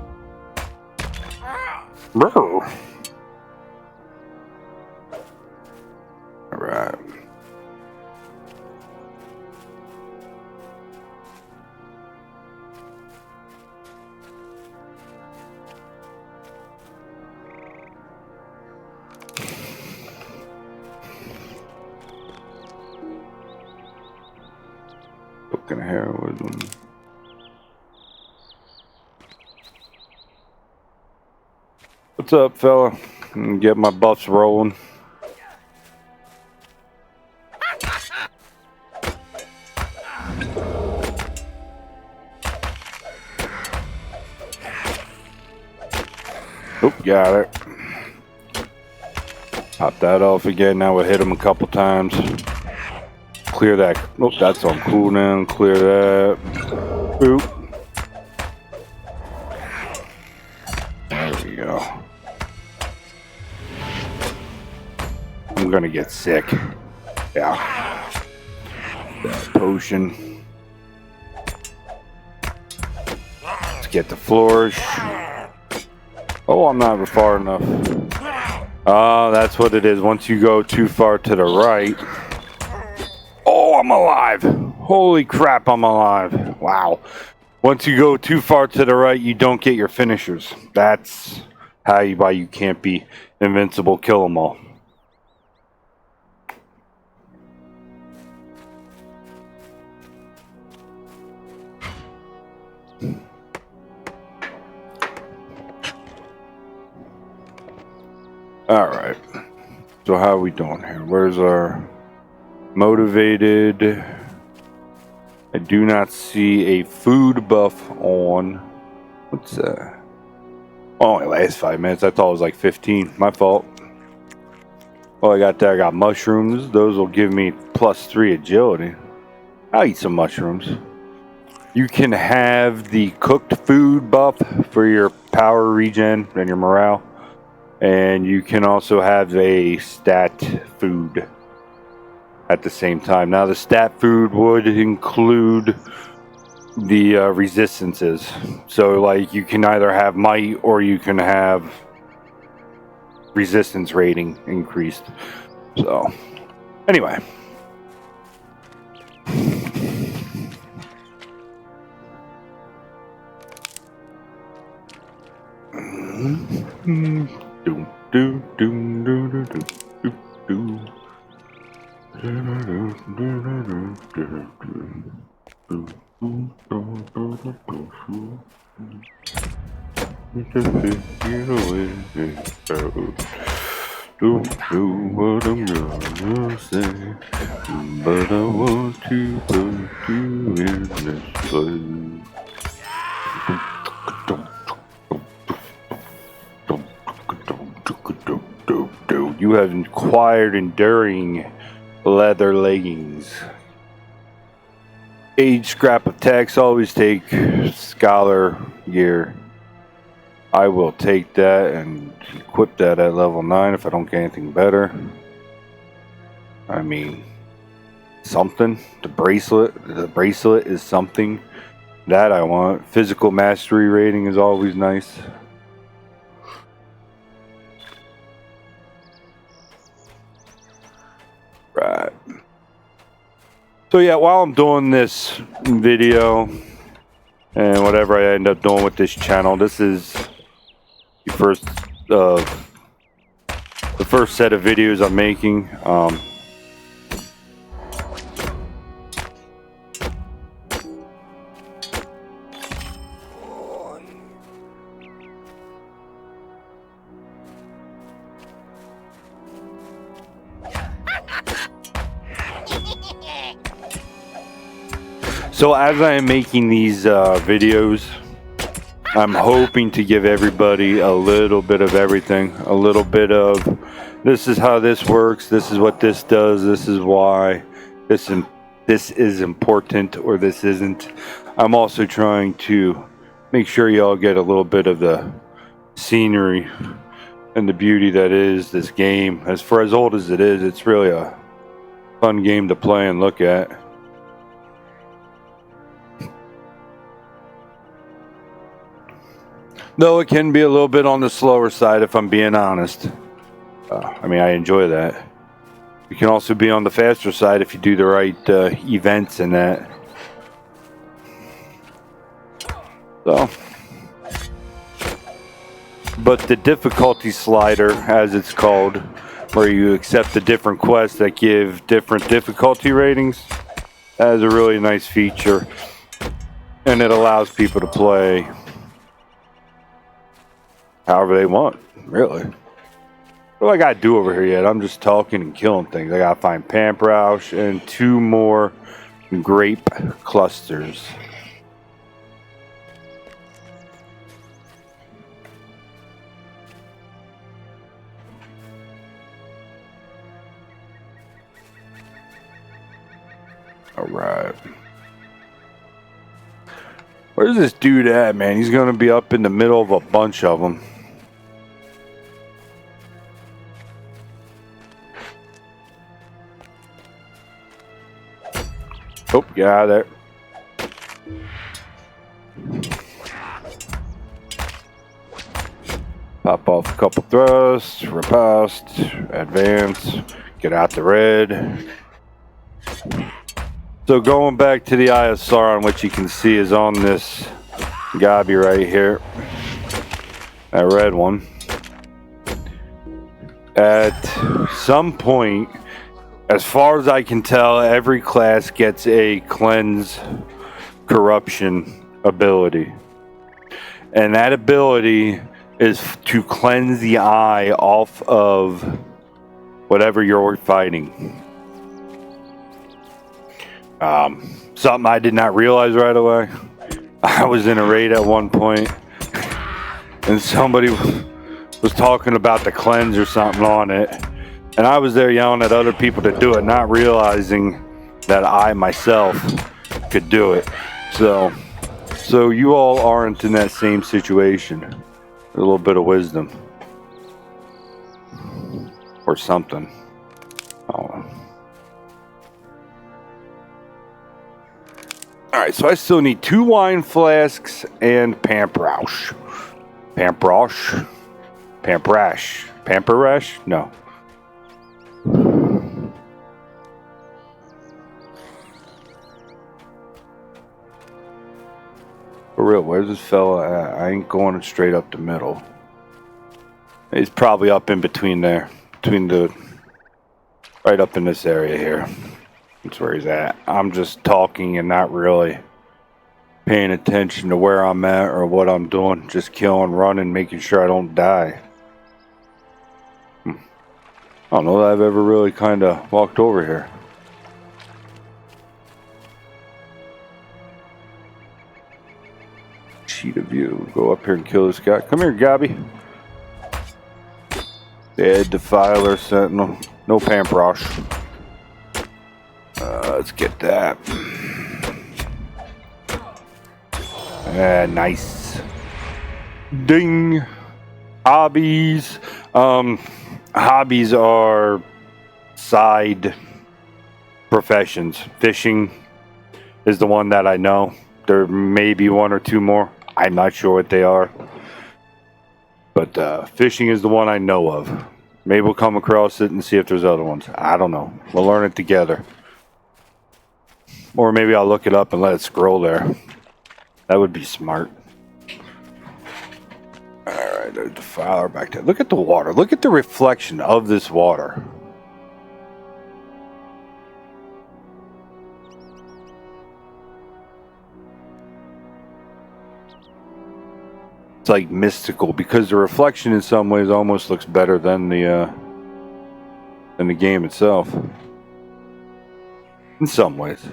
Bro. All right. Fucking heroism. What's up, fella? Get my buffs rolling. Oh, got it. Pop that off again. Now we'll hit him a couple times. Clear that. Oh, that's on cooldown. Clear that. Oop. There we go. I'm gonna get sick. Yeah. That potion. Let's get the flourish. Oh, I'm not far enough. Oh, that's what it is. Once you go too far to the right. Oh, I'm alive. Holy crap, I'm alive. Wow. Once you go too far to the right, you don't get your finishers. That's why you can't be invincible. Kill them all. Alright. So how are we doing here? Where's our motivated? I do not see a food buff on. What's that? Oh, only lasts 5 minutes. I thought it was like 15. My fault. Well, I got there. I got mushrooms. Those will give me +3 agility. I'll eat some mushrooms. You can have the cooked food buff for your power regen and your morale. And you can also have a stat food at the same time. Now, the stat food would include the resistances. So, like, you can either have might or you can have resistance rating increased. So, anyway. Do do do do do do do. Don't know what I'm gonna say, but I want to put you in this place. You have acquired enduring leather leggings. Age scrap of tax, always take scholar gear. I will take that and equip that at level 9 if I don't get anything better. I mean, something. The bracelet is something that I want. Physical mastery rating is always nice. Right. So yeah, while I'm doing this video and whatever I end up doing with this channel, this is the first set of videos I'm making. So as I am making these videos, I'm hoping to give everybody a little bit of everything. A little bit of, this is how this works, this is what this does, this is why, this is important or this isn't. I'm also trying to make sure y'all get a little bit of the scenery and the beauty that is this game. As for as old as it is, it's really a fun game to play and look at. Though it can be a little bit on the slower side, if I'm being honest. I mean, I enjoy that. You can also be on the faster side if you do the right events and that. So, but the difficulty slider, as it's called, where you accept the different quests that give different difficulty ratings, that is a really nice feature, and it allows people to play however they want, really. What do I gotta do over here yet? I'm just talking and killing things. I gotta find Pamperouche and 2 more grape clusters. Alright. Where's this dude at, man? He's gonna be up in the middle of a bunch of them. Oh, get out of there. Pop off a couple thrusts, riposte, advance, get out the red. So going back to the Eye of Sauron, what you can see is on this gobby right here, that red one. At some point, as far as I can tell, every class gets a cleanse corruption ability. And that ability is to cleanse the eye off of whatever you're fighting. Something I did not realize right away. I was in a raid at one point, and somebody was talking about the cleanse or something on it. And I was there yelling at other people to do it, not realizing that I myself could do it. So you all aren't in that same situation. A little bit of wisdom. Or something. Oh. Alright, so I still need 2 wine flasks and Pamperouche. Pamperouche? Pamperash? Pamperash? No. For real, where's this fella at? I ain't going straight up the middle. He's probably up in between there. Right up in this area here. That's where he's at. I'm just talking and not really paying attention to where I'm at or what I'm doing. Just killing, running, making sure I don't die. I don't know that I've ever really kind of walked over here. Cheat of you. Go up here and kill this guy. Come here, Gabby. Dead Defiler Sentinel. No Pamperouche. Let's get that. Nice. Ding. Hobbies. Hobbies are side professions. Fishing is the one that I know. There may be one or two more. I'm not sure what they are. But fishing is the one I know of. Maybe we'll come across it and see if there's other ones. I don't know. We'll learn it together. Or maybe I'll look it up and let it scroll there. That would be smart. Alright, there's the flower back there. Look at the water. Look at the reflection of this water. It's like mystical because the reflection in some ways almost looks better than the game itself. In some ways.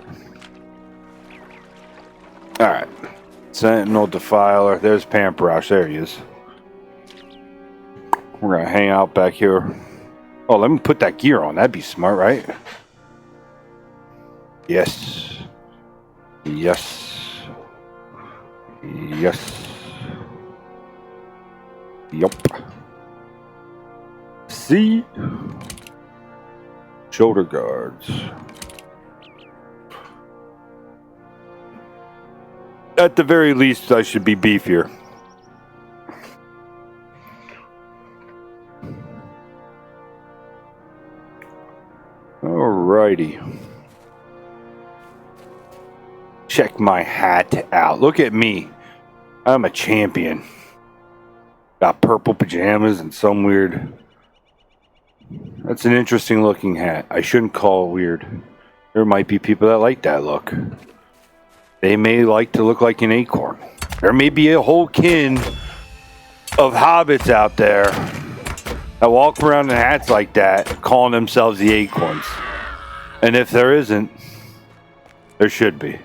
Alright. Sentinel Defiler. There's Pamperouche. There he is. We're going to hang out back here. Oh, let me put that gear on. That'd be smart, right? Yes. Yes. Yes. Yup. See? Shoulder guards. At the very least, I should be beefier. Alrighty. Check my hat out. Look at me. I'm a champion. Got purple pajamas and some weird... That's an interesting looking hat. I shouldn't call it weird. There might be people that like that look. They may like to look like an acorn. There may be a whole kin of hobbits out there that walk around in hats like that, calling themselves the acorns. And if there isn't, there should be.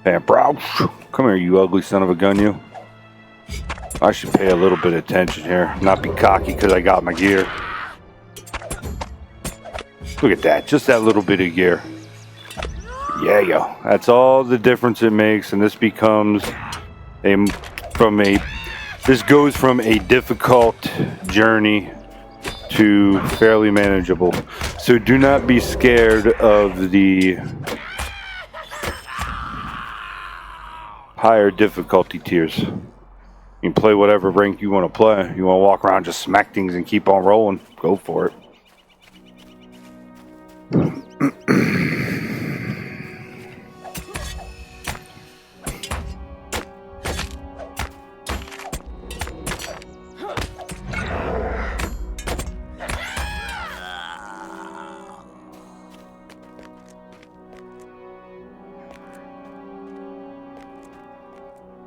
Pamperouche. Come here, you ugly son of a gun, you. I should pay a little bit of attention here. Not be cocky because I got my gear. Look at that. Just that little bit of gear. Yeah, yo. That's all the difference it makes. And this becomes this goes from a difficult journey to fairly manageable. So do not be scared of the higher difficulty tiers. You can play whatever rank you want to play. You want to walk around, just smack things and keep on rolling, go for it.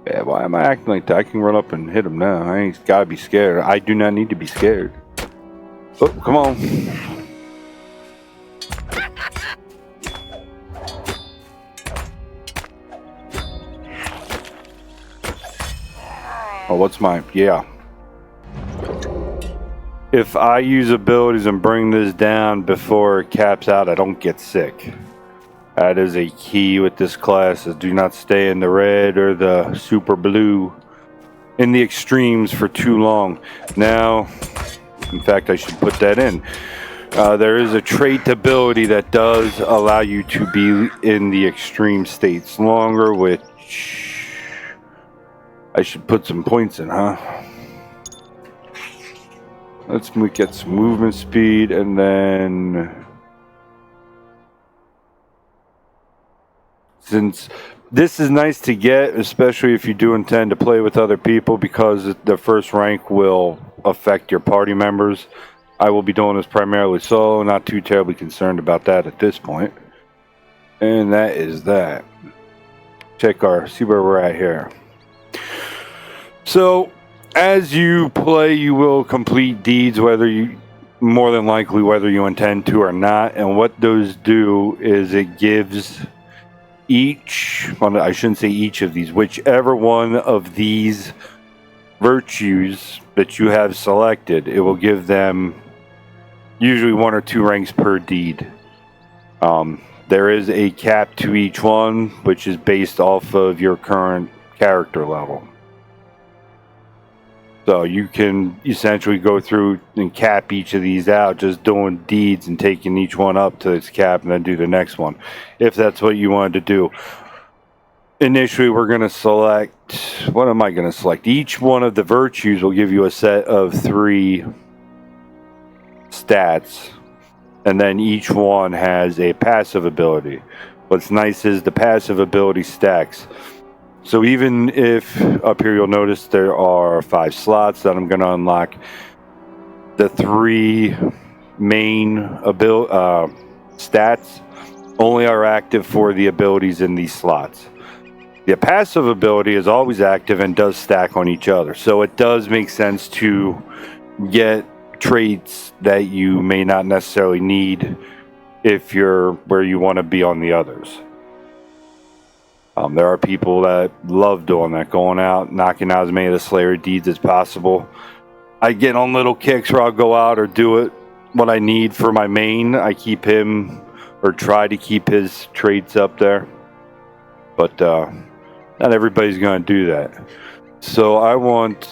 Yeah, why am I acting like that? I can run up and hit him now. I ain't gotta be scared. I do not need to be scared. Oh, come on. Oh, what's mine? Yeah. If I use abilities and bring this down before it caps out, I don't get sick. That is a key with this class, is do not stay in the red or the super blue in the extremes for too long. Now, in fact, I should put that in. There is a trait ability that does allow you to be in the extreme states longer, which I should put some points in, huh? Let's get some movement speed, and then... Since this is nice to get, especially if you do intend to play with other people, because the first rank will affect your party members. I will be doing this primarily solo, not too terribly concerned about that at this point. And that is that. See where we're at here. So, as you play, you will complete deeds, more than likely whether you intend to or not. And what those do is it gives... I shouldn't say each of these, whichever one of these virtues that you have selected, it will give them usually 1 or 2 ranks per deed. There is a cap to each one, which is based off of your current character level. So you can essentially go through and cap each of these out, just doing deeds and taking each one up to its cap and then do the next one, if that's what you wanted to do. Initially, we're going to select, what am I going to select? Each one of the virtues will give you a set of 3 stats, and then each one has a passive ability. What's nice is the passive ability stacks. So even if up here you'll notice there are 5 slots that I'm going to unlock, the 3 main stats only are active for the abilities in these slots. The passive ability is always active and does stack on each other. So it does make sense to get traits that you may not necessarily need if you're where you want to be on the others. There are people that love doing that, going out, knocking out as many of the Slayer deeds as possible. I get on little kicks where I'll go out or do it what I need for my main. I keep him, or try to keep his traits up there. But not everybody's going to do that. So I want...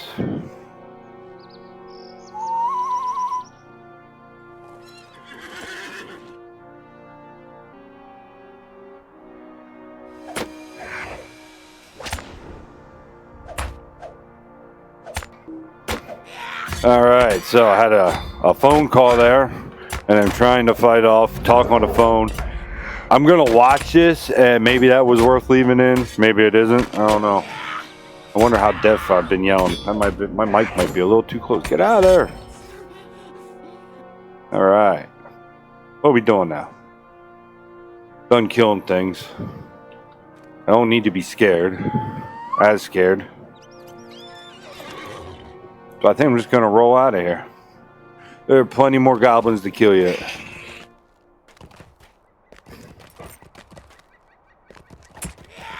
Alright, so I had a phone call there, and I'm trying to fight off, talk on the phone. I'm going to watch this, and maybe that was worth leaving in. Maybe it isn't. I don't know. I wonder how deaf I've been yelling. My mic might be a little too close. Get out of there. Alright. What are we doing now? Done killing things. I don't need to be scared. As scared. So I think I'm just going to roll out of here. There are plenty more goblins to kill yet.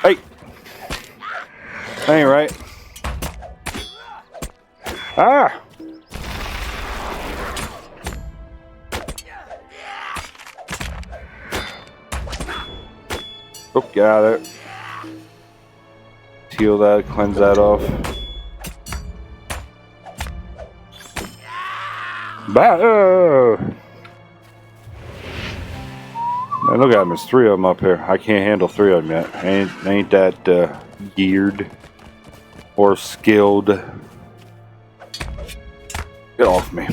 Hey! That ain't right. Ah! Oh, get out of there. Heal that, cleanse that off. Man, look at them, there's 3 of them up here. I can't handle 3 of them yet. Ain't that geared or skilled. Get off me.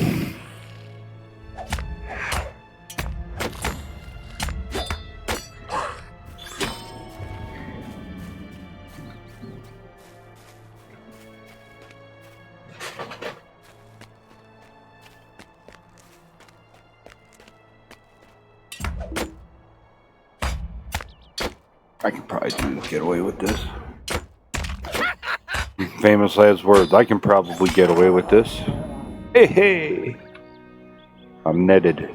I can probably get away with this. Famous last words. I can probably get away with this. Hey, hey! I'm netted.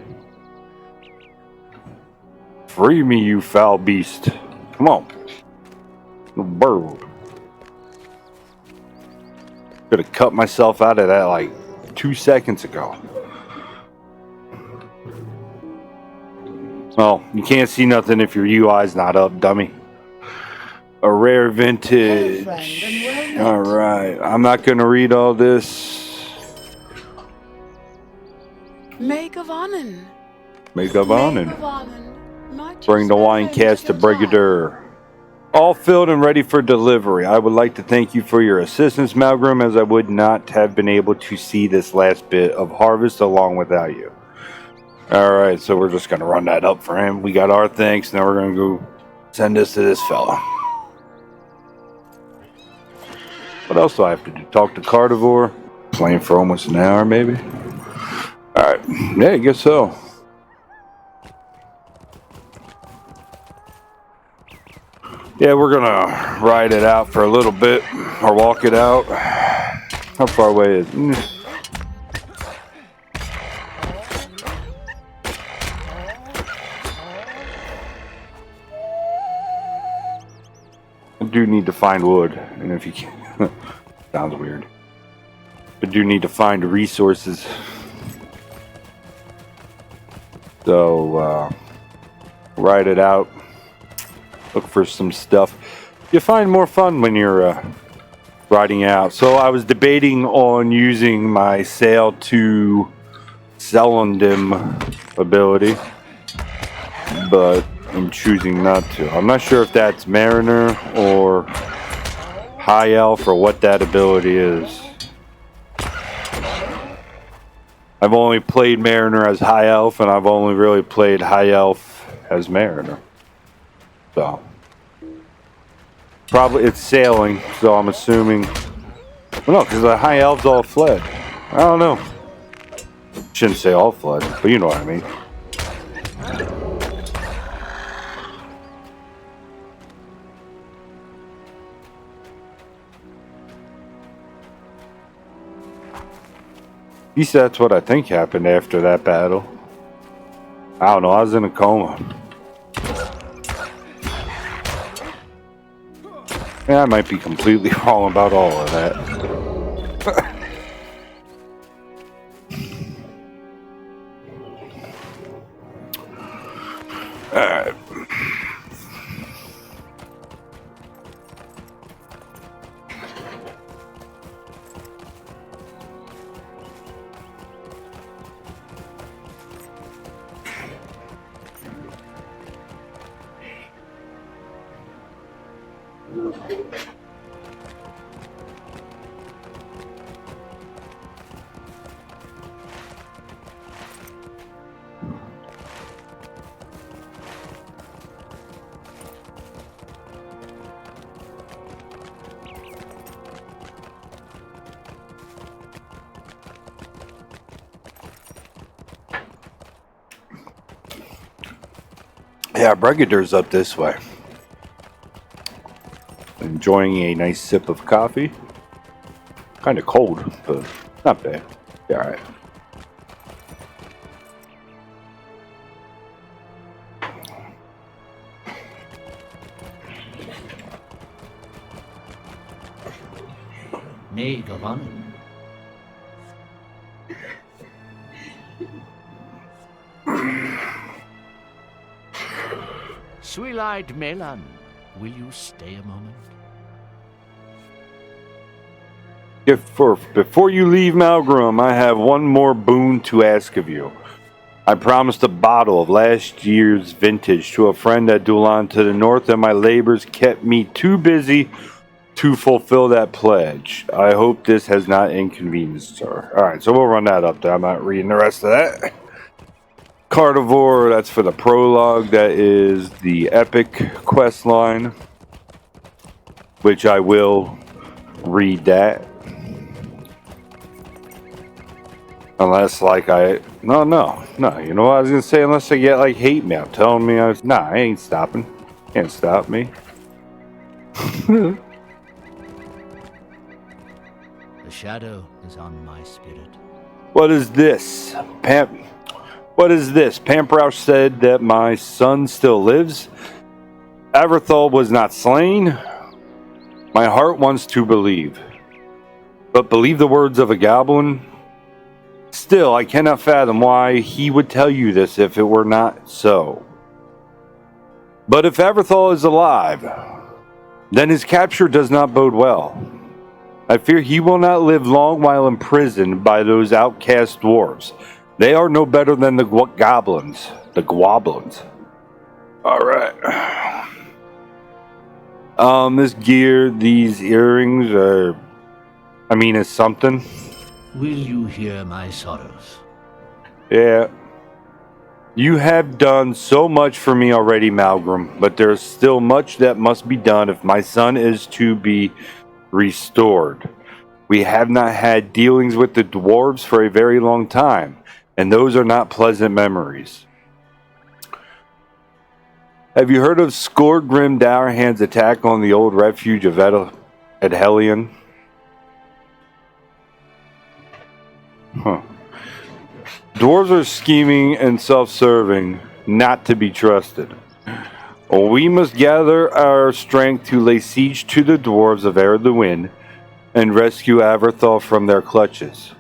Free me, you foul beast. Come on. The bird. Could have cut myself out of that like 2 seconds ago. Well, you can't see nothing if your UI's not up, dummy. A rare vintage. Hey, friend, All right. I'm not going to read all this. Make of Onnen. Make up on and Might you bring the spare wine him cast to your Brigadier. All filled and ready for delivery. I would like to thank you for your assistance, Malgrymn, as I would not have been able to see this last bit of harvest along without you. All right, so we're just going to run that up for him. We got our thanks. Now we're going to go send this to this fella. What else do I have to do? Talk to Carnivore? Playing for almost an hour, maybe? All right. Yeah, I guess so. Yeah, we're going to ride it out for a little bit, or walk it out. How far away is it? I do need to find wood, and if you can... Sounds weird. I do need to find resources. So, ride it out, look for some stuff. You find more fun when you're riding out. So I was debating on using my sail to Celandem ability, but I'm choosing not to. I'm not sure if that's Mariner or High Elf or what that ability is. I've only played Mariner as High Elf, and I've only really played High Elf as Mariner. So, probably it's sailing, so I'm assuming. Well, no, because the High Elves all fled. I don't know. Shouldn't say all fled, but you know what I mean. At least that's what I think happened after that battle. I don't know, I was in a coma. Yeah, I might be completely wrong about all of that. Alright. Yeah, Brigadier's up this way. Enjoying a nice sip of coffee. Kind of cold, but not bad. Yeah, alright. Maid of Honor. Sweet-eyed Melan, will you stay a moment? Before you leave Malgrymn, I have one more boon to ask of you. I promised a bottle of last year's vintage to a friend at Dulan to the north, and my labors kept me too busy to fulfill that pledge. I hope this has not inconvenienced her. Alright, so we'll run that up there. I'm not reading the rest of that. Carnivore, that's for the prologue. That is the epic quest line, which I will read that. Unless, like, no, you know what I was going to say? Unless I get, like, hate mail telling me I ain't stopping. Can't stop me. The shadow is on my spirit. What is this? What is this? Pamprausch said that my son still lives. Averthal was not slain. My heart wants to believe. But believe the words of a goblin? Still, I cannot fathom why he would tell you this if it were not so. But if Averthal is alive, then his capture does not bode well. I fear he will not live long while imprisoned by those outcast dwarves. They are no better than the goblins. The goblins. Alright. This gear, these earrings are... is something. Will you hear my sorrows? Yeah. You have done so much for me already, Malgrymn, but there's still much that must be done if my son is to be restored. We have not had dealings with the dwarves for a very long time, and those are not pleasant memories. Have you heard of Scoregrim Dourhand's attack on the old refuge of Edhelion? Huh. Dwarves are scheming and self-serving, not to be trusted. We must gather our strength to lay siege to the dwarves of Ered Luin and rescue Averthal from their clutches.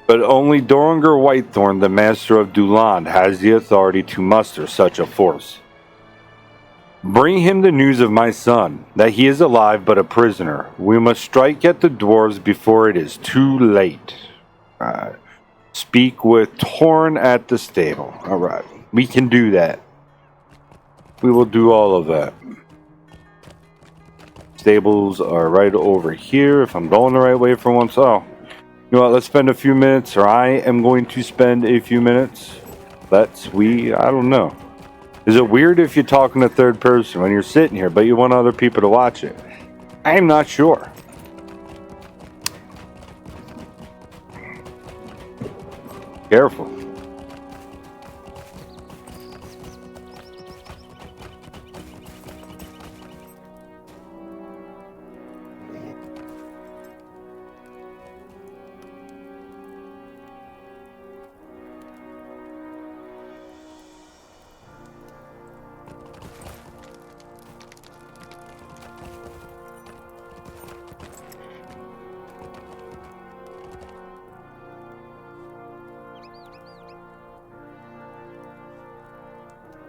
But only Doringer Whitethorn, the master of Dulan, has the authority to muster such a force. Bring him the news of my son, that he is alive but a prisoner. We must strike at the dwarves before it is too late. Speak with Torn at the stable. Alright, we can do that. We will do all of that. Stables are right over here, if I'm going the right way for once. Oh, you know what, let's spend a few minutes, or I am going to spend a few minutes. I don't know. Is it weird if you're talking to third person when you're sitting here, but you want other people to watch it? I'm not sure. Careful.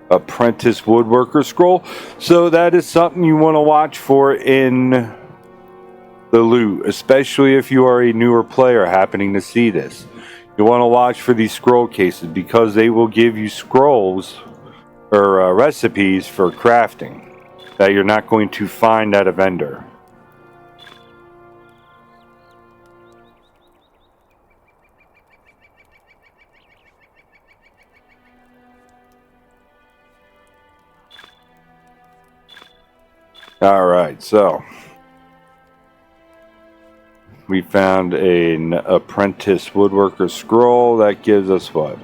Apprentice woodworker scroll. So that is something you want to watch for in the loot, especially if you are a newer player happening to see this. You want to watch for these scroll cases because they will give you scrolls or recipes for crafting that you're not going to find at a vendor. Alright, so we found an apprentice woodworker scroll that gives us what?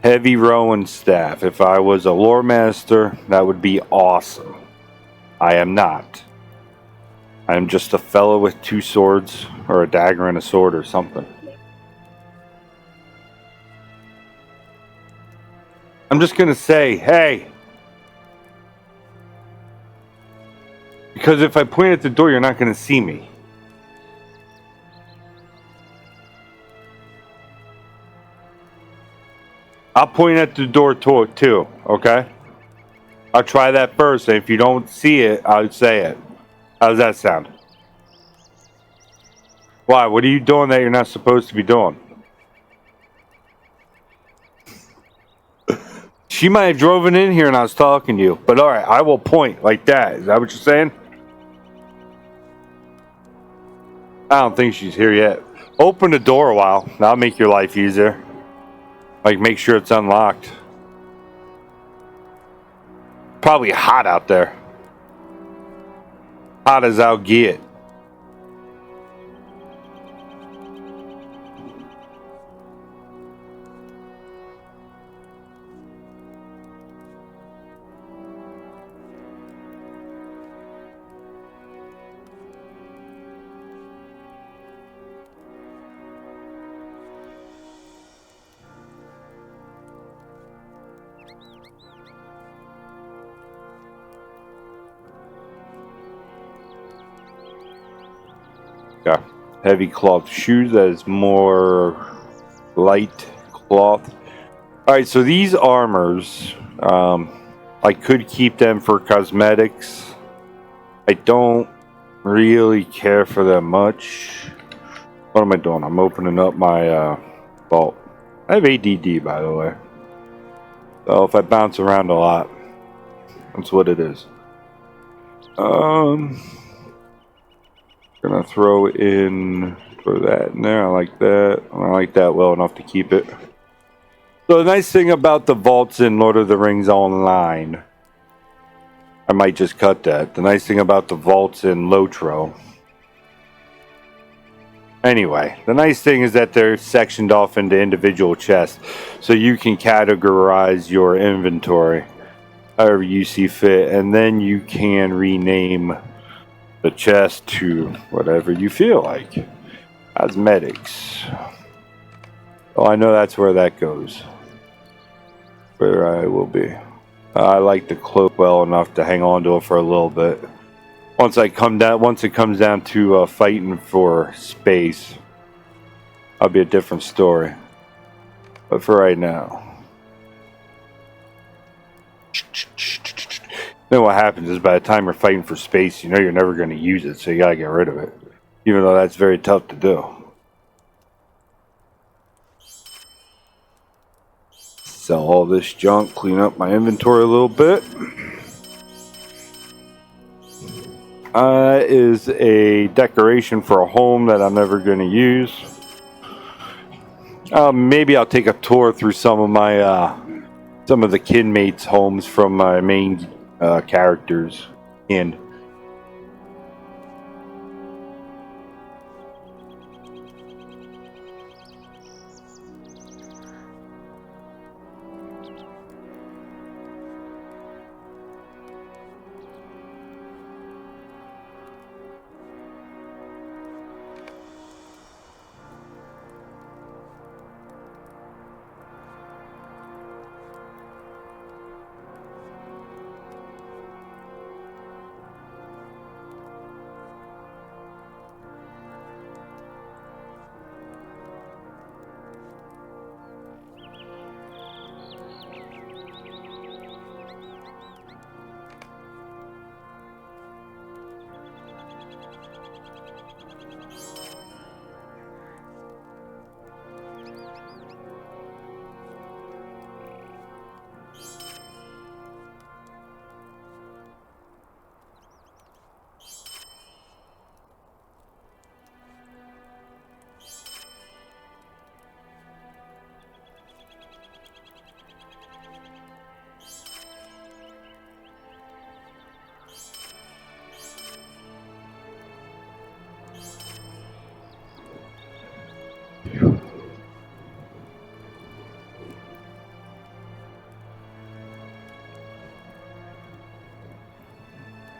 Heavy Rowan staff. If I was a lore master, that would be awesome. I am not. I am just a fellow with two swords, or a dagger and a sword or something. I'm just gonna say, hey! Because if I point at the door, you're not gonna see me. I'll point at the door too, okay? I'll try that first, and if you don't see it, I'll say it. How does that sound? Why? What are you doing that you're not supposed to be doing? She might have driven in here and I was talking to you, but alright, I will point like that. Is that what you're saying? I don't think she's here yet. Open the door a while. That'll make your life easier. Like, make sure it's unlocked. Probably hot out there. Hot as I'll get. Yeah. Heavy cloth shoes. That is more light cloth. Alright, so these armors, I could keep them for cosmetics. I don't really care for them much. What am I doing? I'm opening up my vault. I have ADD, by the way. So if I bounce around a lot, that's what it is. Gonna throw that in there. I like that. I like that well enough to keep it. So the nice thing about the vaults in Lord of the Rings Online, I might just cut that. The nice thing about the vaults in Lotro. Anyway, the nice thing is that they're sectioned off into individual chests, so you can categorize your inventory however you see fit, and then you can rename the chest to whatever you feel like. Cosmetics. Oh, I know that's where that goes. Where I will be. I like the cloak well enough to hang on to it for a little bit. Once it comes down to fighting for space, I'll be a different story. But for right now. Then what happens is by the time you're fighting for space, you know you're never going to use it, so you got to get rid of it. Even though that's very tough to do. Sell all this junk, clean up my inventory a little bit. Is a decoration for a home that I'm never going to use. Maybe I'll take a tour through some of the kinmates' homes from my main characters. And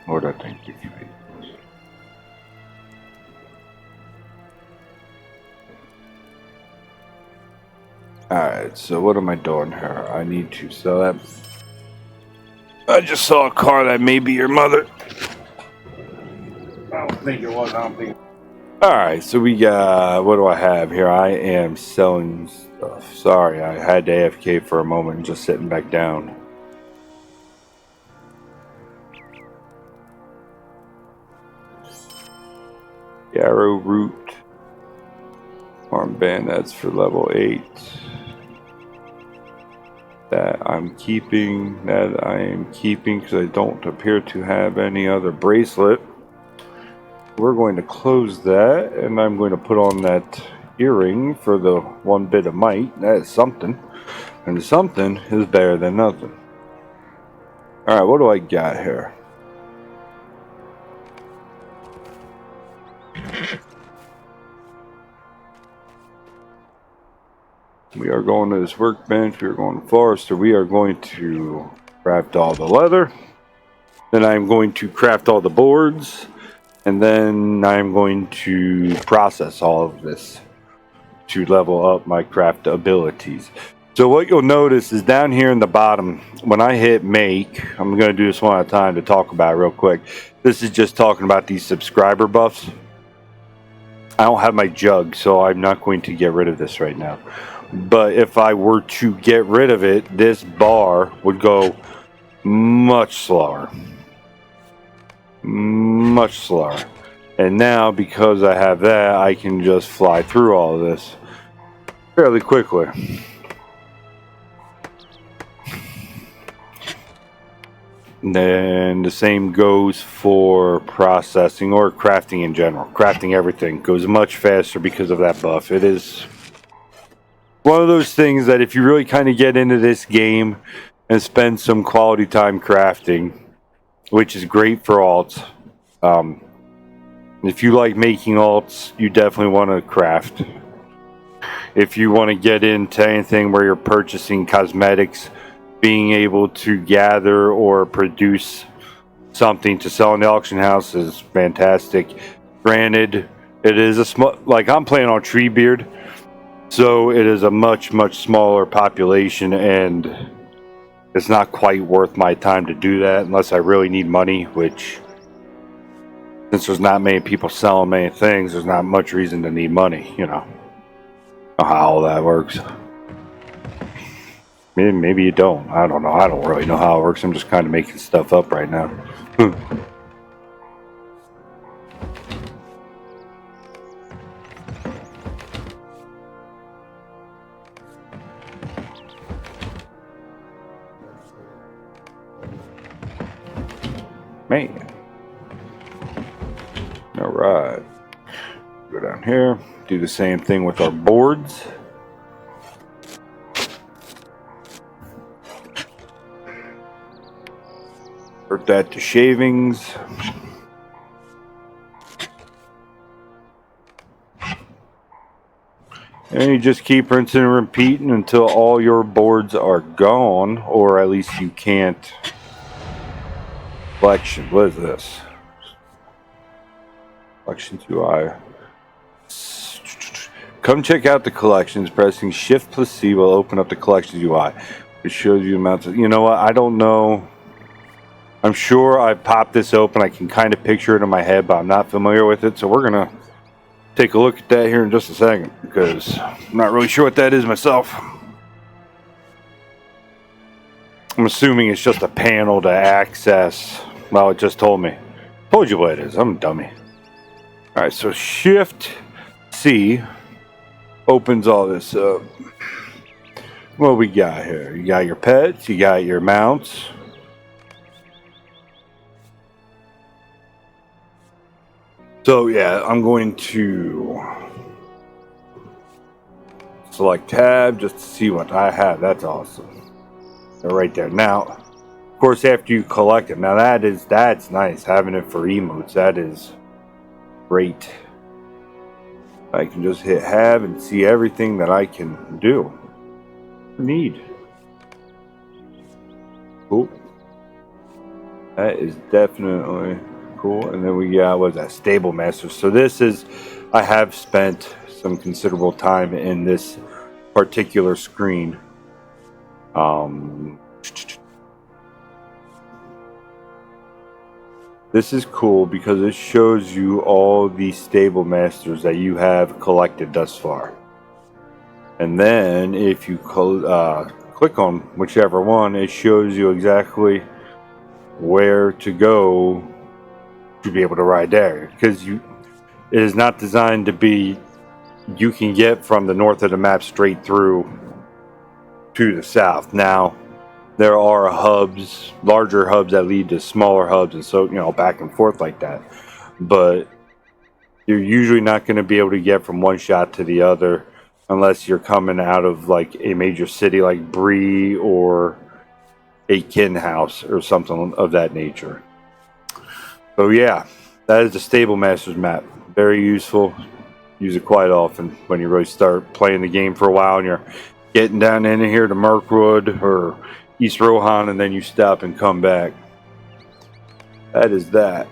what do I think you can? Alright, so what am I doing here? I need to sell that. I just saw a car that may be your mother. I don't think it was. I don't think. Alright, so we got. What do I have here? I am selling stuff. Sorry, I had to AFK for a moment, just sitting back down. Arrow root. Armband, that's for level 8. That I'm keeping. That I am keeping because I don't appear to have any other bracelet. We're going to close that, and I'm going to put on that earring for the 1 bit of might. That is something. And something is better than nothing. Alright, what do I got here? We are going to this workbench. We are going to Forester. We are going to craft all the leather. Then I'm going to craft all the boards. And then I'm going to process all of this to level up my craft abilities. So what you'll notice is down here in the bottom, when I hit make, I'm going to do this one at a time to talk about it real quick. This is just talking about these subscriber buffs. I don't have my jug, so I'm not going to get rid of this right now. But if I were to get rid of it, this bar would go much slower. Much slower. And now, because I have that, I can just fly through all of this fairly quickly. And then the same goes for processing or crafting in general. Crafting everything goes much faster because of that buff. It is one of those things that if you really kind of get into this game and spend some quality time crafting, which is great for alts. If you like making alts, you definitely want to craft. If you want to get into anything where you're purchasing cosmetics, being able to gather or produce something to sell in the auction house is fantastic. Granted, it is a small, like I'm playing on Treebeard, so it is a much smaller population, and it's not quite worth my time to do that unless I really need money, which since there's not many people selling many things, there's not much reason to need money, you know how all that works. Maybe you don't. I don't know. I don't really know how it works. I'm just kind of making stuff up right now. Man. All right. Go down here. Do the same thing with our boards. Convert that to shavings. And you just keep rinsing and repeating until all your boards are gone, or at least you can't. Collection. What is this? Collections UI. Come check out the collections. Pressing Shift plus C will open up the collections UI. It shows you amounts of. You know what? I don't know. I'm sure I popped this open. I can kind of picture it in my head, but I'm not familiar with it. So we're gonna take a look at that here in just a second because I'm not really sure what that is myself. I'm assuming it's just a panel to access. Well, it just told me. Told you what it is. I'm a dummy. All right, so Shift C opens all this up. What we got here? You got your pets. You got your mounts. So yeah, I'm going to select tab just to see what I have. That's awesome. They're right there. Now, of course, after you collect them, now that's nice. Having it for emotes, that is great. I can just hit have and see everything that I can do. Need. Cool. That is definitely cool. And then we got, what is that? Stable Master. So this is, I have spent some considerable time in this particular screen. This is cool because it shows you all the stable masters that you have collected thus far. And then if you click on whichever one, it shows you exactly where to go to be able to ride there. Because it is not designed to be, you can get from the north of the map straight through to the south. Now, there are hubs, larger hubs that lead to smaller hubs, and so, back and forth like that. But you're usually not going to be able to get from one shot to the other unless you're coming out of like a major city like Bree or a kin house or something of that nature. So yeah, that is the Stable Masters map. Very useful. Use it quite often when you really start playing the game for a while and you're getting down in here to Mirkwood or East Rohan, and then you stop and come back. That is that.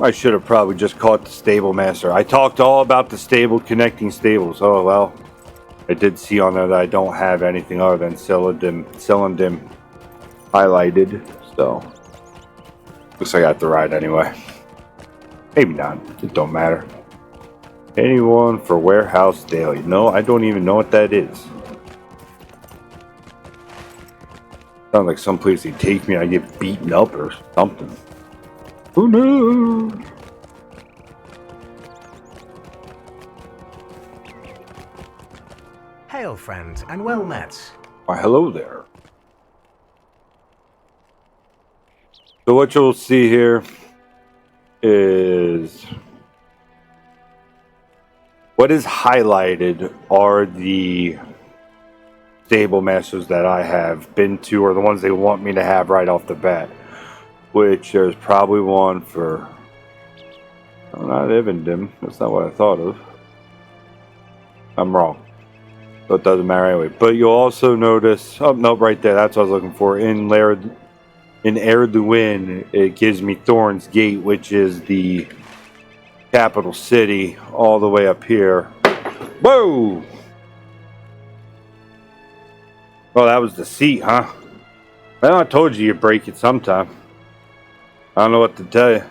I should have probably just caught the Stable Master. I talked all about the stable connecting stables. Oh, well. I did see on there that I don't have anything other than Celandem highlighted. So, looks like I have to ride anyway. Maybe not. It don't matter. Anyone for Warehouse Daily? No, I don't even know what that is. Sounds like someplace they take me and I get beaten up or something. Who knows? Hail, friend, and well met. Why, hello there. So what you'll see here is what is highlighted are the stable masters that I have been to, or the ones they want me to have right off the bat. Which there's probably one for. Oh, not Evendim. That's not what I thought of. I'm wrong. So it doesn't matter anyway. But you'll also notice. Oh, no, right there. That's what I was looking for. In Ered Luin, it gives me Thorn's Gate, which is the capital city, all the way up here. Whoa! Oh, that was the seat, huh? Well, I told you you'd break it sometime. I don't know what to tell you.